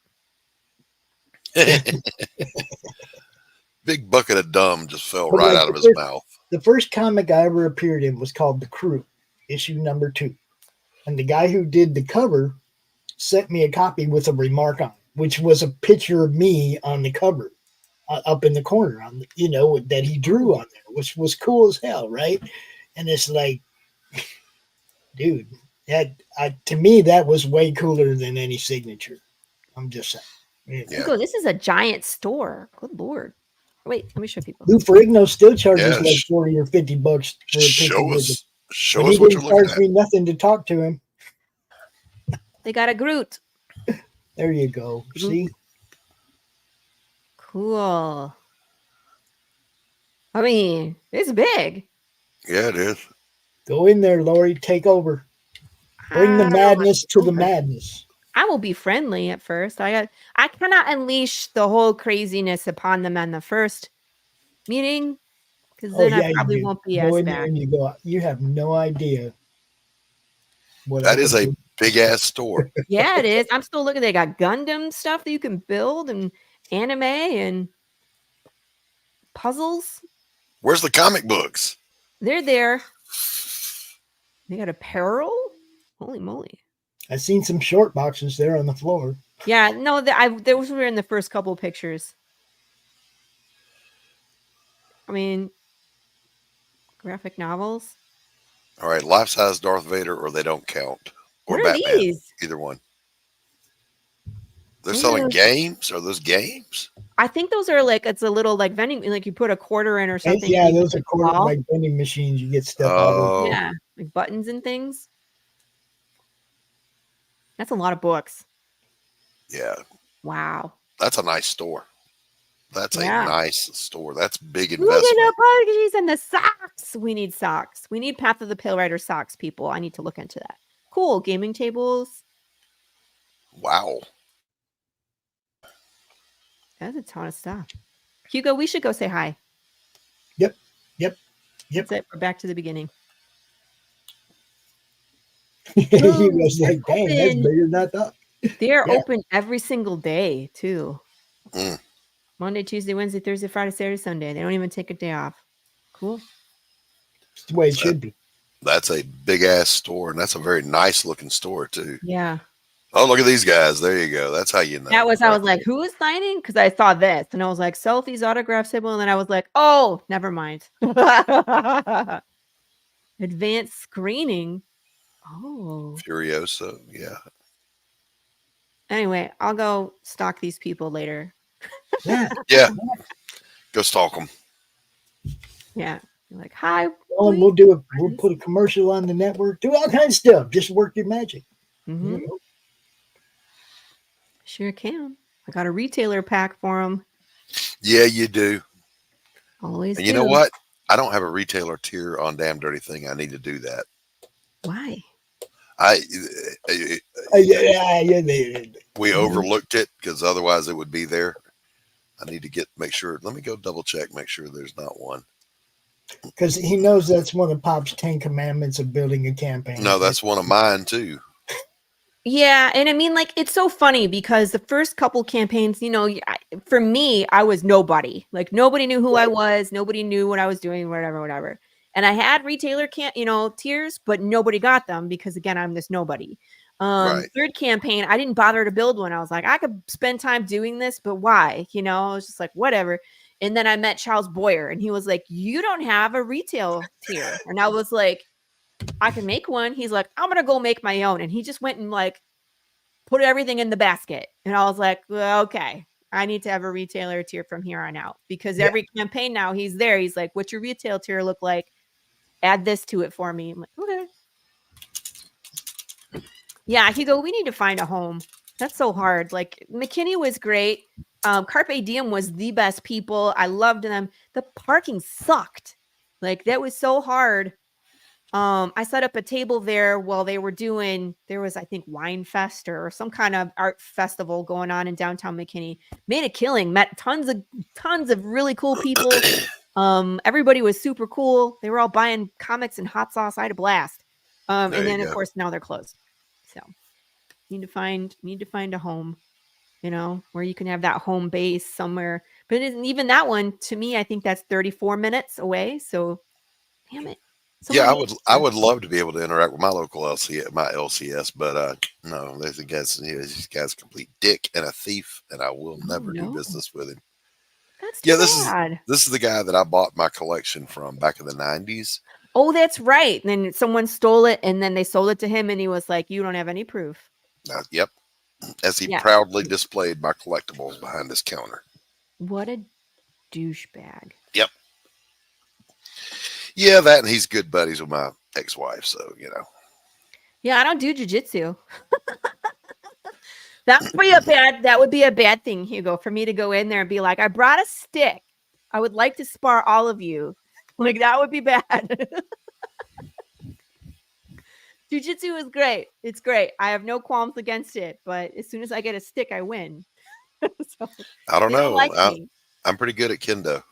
Big bucket of dumb just fell But right like out of his mouth. The first comic I ever appeared in was called The Crew, issue number 2. And the guy who did the cover sent me a copy with a remark on it, which was a picture of me on the cover up in the corner, on that he drew on there, which was cool as hell, right? And it's like, dude, to me, that was way cooler than any signature. I'm just saying. Yeah. Hugo, this is a giant store. Good Lord. Wait, let me show people. Lou Ferrigno still charges like $40 or $50 for a picture. Show us what you're looking at. He didn't charge me nothing to talk to him. They got a Groot. There you go. See? Cool. I mean, it's big. Yeah, it is. Go in there, Laurie. Take over. Bring the madness to the madness. I will be friendly at first. I cannot unleash the whole craziness upon them in the first meeting, because then I probably won't be as bad. You have no idea. That is a big ass store. Yeah, it is. I'm still looking. They got Gundam stuff that you can build, and anime and puzzles. Where's the comic books? They're there. They got apparel. Holy moly! I've seen some short boxes there on the floor. Yeah, no, those were in the first couple pictures. I mean, graphic novels. All right, life-size Darth Vader, or they don't count. Or what are Batman. These? Either one. They're selling games. Are those games? I think those are like, it's a little like vending, like you put a quarter in or something. Yeah, those are quarter like vending machines. You get stuff out of. Yeah, like buttons and things. That's a lot of books. Yeah. Wow. That's a nice store. That's a nice store. That's big investment. Look at the packages and the socks. We need socks. We need Path of the Pale Rider socks, people. I need to look into that. Cool. Gaming tables. Wow. That's a ton of stuff. Hugo, we should go say hi. Yep. That's it. We're back to the beginning. He was like, dang, that's bigger than I thought. They're open every single day, too. Mm. Monday, Tuesday, Wednesday, Thursday, Friday, Saturday, Sunday. They don't even take a day off. Cool. It's the way it should be. That's a big ass store, and that's a very nice looking store too. Yeah. Oh, look at these guys. There you go. That's how you know. I was like, who is signing? Because I saw this and I was like, selfies, autograph symbol. And then I was like, oh, never mind. Advanced screening. Oh. Furiosa. Yeah. Anyway, I'll go stalk these people later. Yeah. Go stalk them. Yeah. You're like, hi. Well, we'll put a commercial on the network. Do all kinds of stuff. Just work your magic. Mm-hmm. You know? Sure can. I got a retailer pack for them. Yeah, you do. Always. And you know what? I don't have a retailer tier on Damn Dirty Thing. I need to do that. Why? We overlooked it because otherwise it would be there. I need to make sure. Let me go double check, make sure there's not one. Because he knows that's one of Pop's 10 commandments of building a campaign. No, that's one of mine too. Yeah, and I mean, like, it's so funny because the first couple campaigns, you know, for me, I was nobody. Like, nobody knew who I was. Nobody knew what I was doing, whatever. And I had retailer tiers, but nobody got them because, again, I'm this nobody. Third campaign, I didn't bother to build one. I was like, I could spend time doing this, but why? You know, I was just like, whatever. And then I met Charles Boyer, and he was like, you don't have a retail tier. And I was like, I can make one. He's like, I'm gonna go make my own. And he just went and like put everything in the basket. And I was like, well, okay, I need to have a retailer tier from here on out because every campaign now he's there. He's like, what's your retail tier look like? Add this to it for me. I'm like, okay. Yeah, Hugo, we need to find a home. That's so hard. Like McKinney was great. Carpe Diem was the best people. I loved them. The parking sucked. Like that was so hard. I set up a table there while they were there was, I think, Wine Fest or some kind of art festival going on in downtown McKinney. Made a killing, met tons of really cool people. Everybody was super cool. They were all buying comics and hot sauce. I had a blast. And then, of course, now they're closed. So, Need to find a home, where you can have that home base somewhere. But even that one, to me, I think that's 34 minutes away. So, damn it. Yeah, I would love to be able to interact with my local LCS, but no, these guy's a complete dick and a thief, and I will never do business with him. That's too bad. This is the guy that I bought my collection from back in the 90s. Oh, that's right. And then someone stole it, and then they sold it to him, and he was like, "You don't have any proof." Yep. As he proudly displayed my collectibles behind his counter. What a douchebag. Yep. Yeah, that, and he's good buddies with my ex-wife, so Yeah, I don't do jiu-jitsu. That would be a bad thing, Hugo, for me to go in there and be like, I brought a stick. I would like to spar all of you. Like, that would be bad. Jiu-jitsu is great. It's great. I have no qualms against it, but as soon as I get a stick, I win. So, I don't know. I'm pretty good at kendo.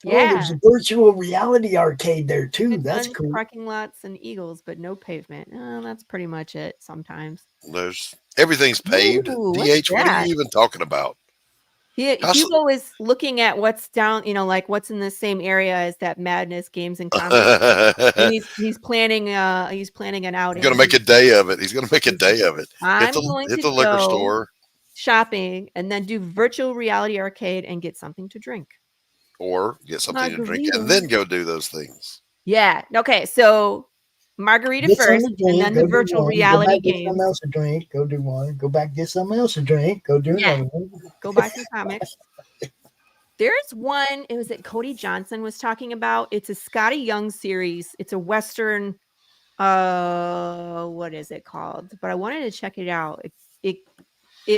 Yeah. Oh, there's a virtual reality arcade there too. That's cool. Parking lots and eagles, but no pavement. That's pretty much it sometimes. Everything's paved. DH, what are you even talking about? Hugo is looking at what's down, like what's in the same area as that Madness Games and Comics. And he's planning an outing. He's gonna make a day of it. I'm going to hit the liquor store, shopping, and then do virtual reality arcade and get something to drink. Or get something to drink and then go do those things. Yeah. Okay. So margarita first, and then the virtual reality game. Get something else to drink. Go do one. Go back, get something else to drink. Go do another one. Go buy some comics. There's one. It was that Cody Johnson was talking about. It's a Scotty Young series. It's a Western. What is it called? But I wanted to check it out. It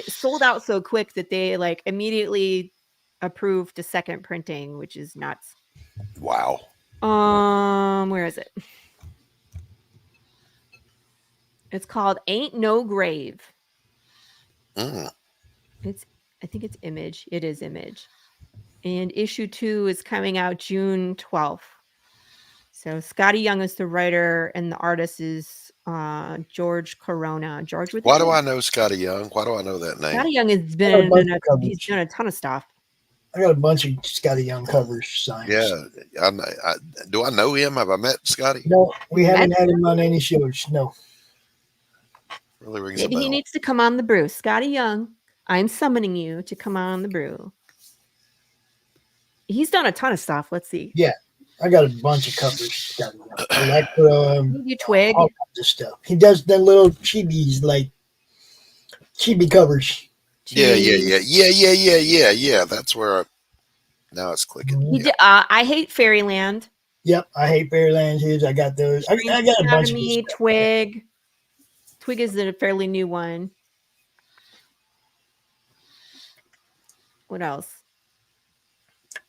sold out so quick that they immediately approved a second printing, which is nuts. Wow. Where is it? It's called Ain't No Grave. I think it's Image. It is Image. And issue 2 is coming out June 12th. So Scotty Young is the writer, and the artist is George Corona. Why do I know Scotty Young? Why do I know that name? Scotty Young has he's done a ton of stuff. I got a bunch of Scotty Young covers signed. Yeah. Do I know him? Have I met Scotty? No, we haven't had him on any shows. No. Really rings Maybe a bell. he needs to come on the brew. Scotty Young, I'm summoning you to come on the brew. He's done a ton of stuff. Let's see. Yeah. I got a bunch of covers. Scotty Young. Electra, you twig. All kinds of stuff. He does the little chibis, like chibi covers. Yeah. That's where now it's clicking. I Hate Fairyland. Yep, I Hate Fairyland. I got those. I got a bunch of stuff. Twig. Twig is a fairly new one. What else?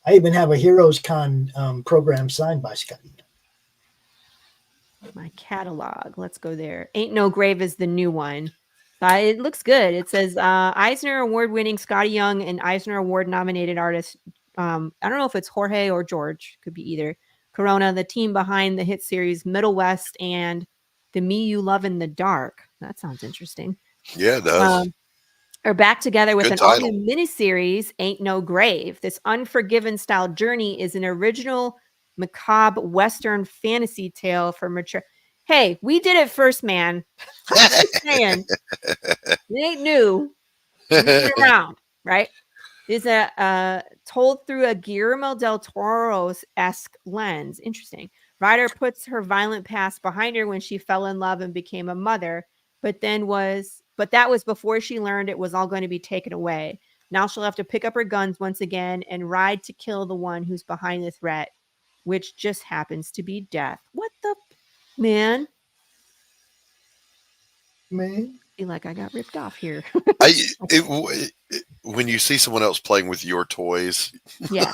I even have a Heroes Con program signed by Scotty. My catalog. Let's go there. Ain't No Grave is the new one. It looks good. It says Eisner Award-winning Scotty Young and Eisner Award-nominated artist. I don't know if it's Jorge or George. Could be either. Corona, the team behind the hit series Middle West and The Me You Love in the Dark. That sounds interesting. Yeah, it does. Are back together with Good an title. all-new miniseries, Ain't No Grave. This Unforgiven-style journey is an original macabre Western fantasy tale for mature. Hey, we did it first, man. I'm just saying. It ain't new. It's been around, right? It's told through a Guillermo del Toro-esque lens. Interesting. Ryder puts her violent past behind her when she fell in love and became a mother, but that was before she learned it was all going to be taken away. Now she'll have to pick up her guns once again and ride to kill the one who's behind the threat, which just happens to be death. What the man? I feel like I got ripped off here. When you see someone else playing with your toys, yeah,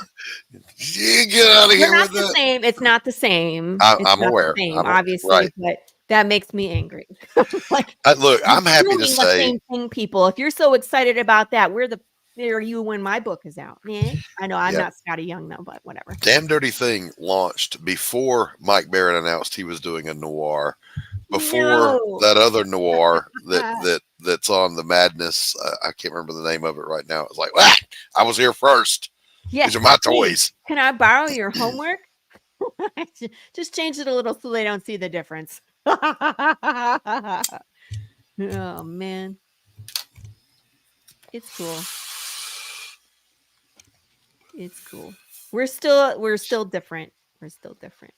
you get out of here with that. Same. It's not the same. I'm aware. Obviously, right. But that makes me angry. Look, I'm happy to say the same thing, people. If you're so excited about that, where are you when my book is out? Yeah, I know I'm not Scotty Young though, but whatever. Damn Dirty Thing launched before Mike Barrett announced he was doing a noir. Before that other noir that that's on the Madness. I can't remember the name of it right now. It's like, ah, I was here first. Yeah, These are my toys. Can I borrow your homework? Just change it a little so they don't see the difference. Oh man, it's cool. It's cool. We're still different. We're still different.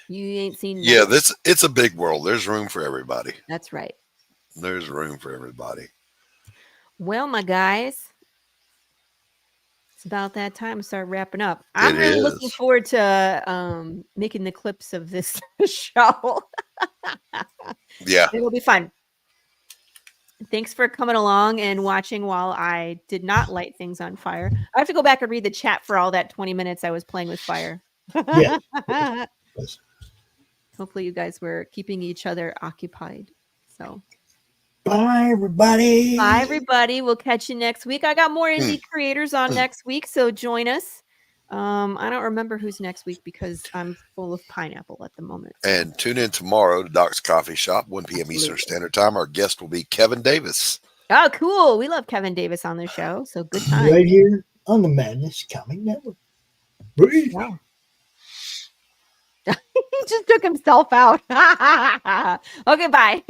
You ain't seen. Yeah, it's a big world. There's room for everybody. That's right. There's room for everybody. Well, my guys, it's about that time to start wrapping up. I'm really looking forward to making the clips of this show. Yeah. It'll be fun. Thanks for coming along and watching while I did not light things on fire. I have to go back and read the chat for all that 20 minutes I was playing with fire. Yeah. Hopefully you guys were keeping each other occupied. So bye, everybody. Bye, everybody. We'll catch you next week. I got more indie creators on next week, so join us. I don't remember who's next week because I'm full of pineapple at the moment. And tune in tomorrow to Doc's Coffee Shop, 1 p.m. Eastern Standard Time. Our guest will be Kevin Davis. Oh, cool. We love Kevin Davis on the show, so good time. Right here on the Madness Comic Network. Wow. He just took himself out. Okay, bye.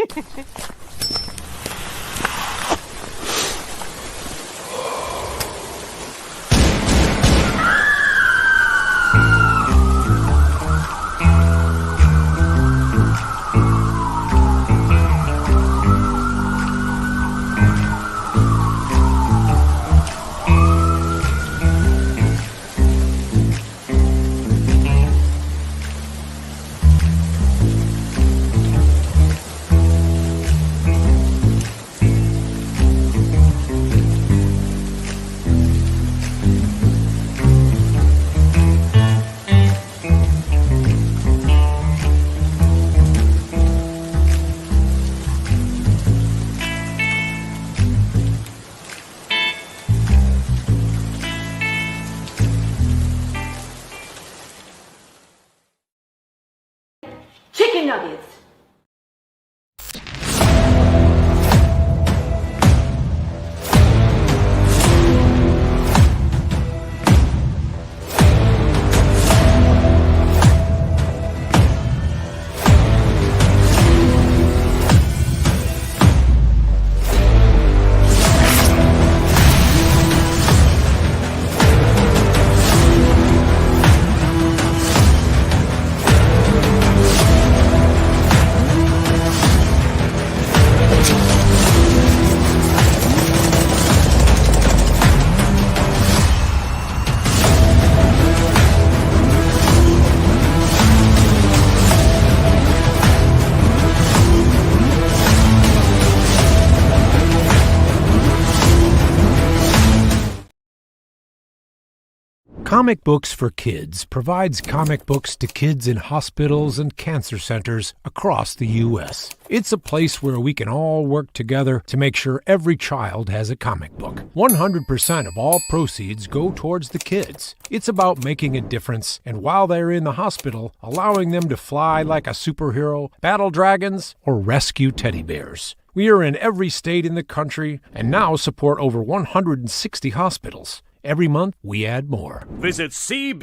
Chicken nuggets. Comic Books for Kids provides comic books to kids in hospitals and cancer centers across the U.S. It's a place where we can all work together to make sure every child has a comic book. 100% of all proceeds go towards the kids. It's about making a difference, and while they're in the hospital, allowing them to fly like a superhero, battle dragons, or rescue teddy bears. We are in every state in the country and now support over 160 hospitals. Every month, we add more. Visit CB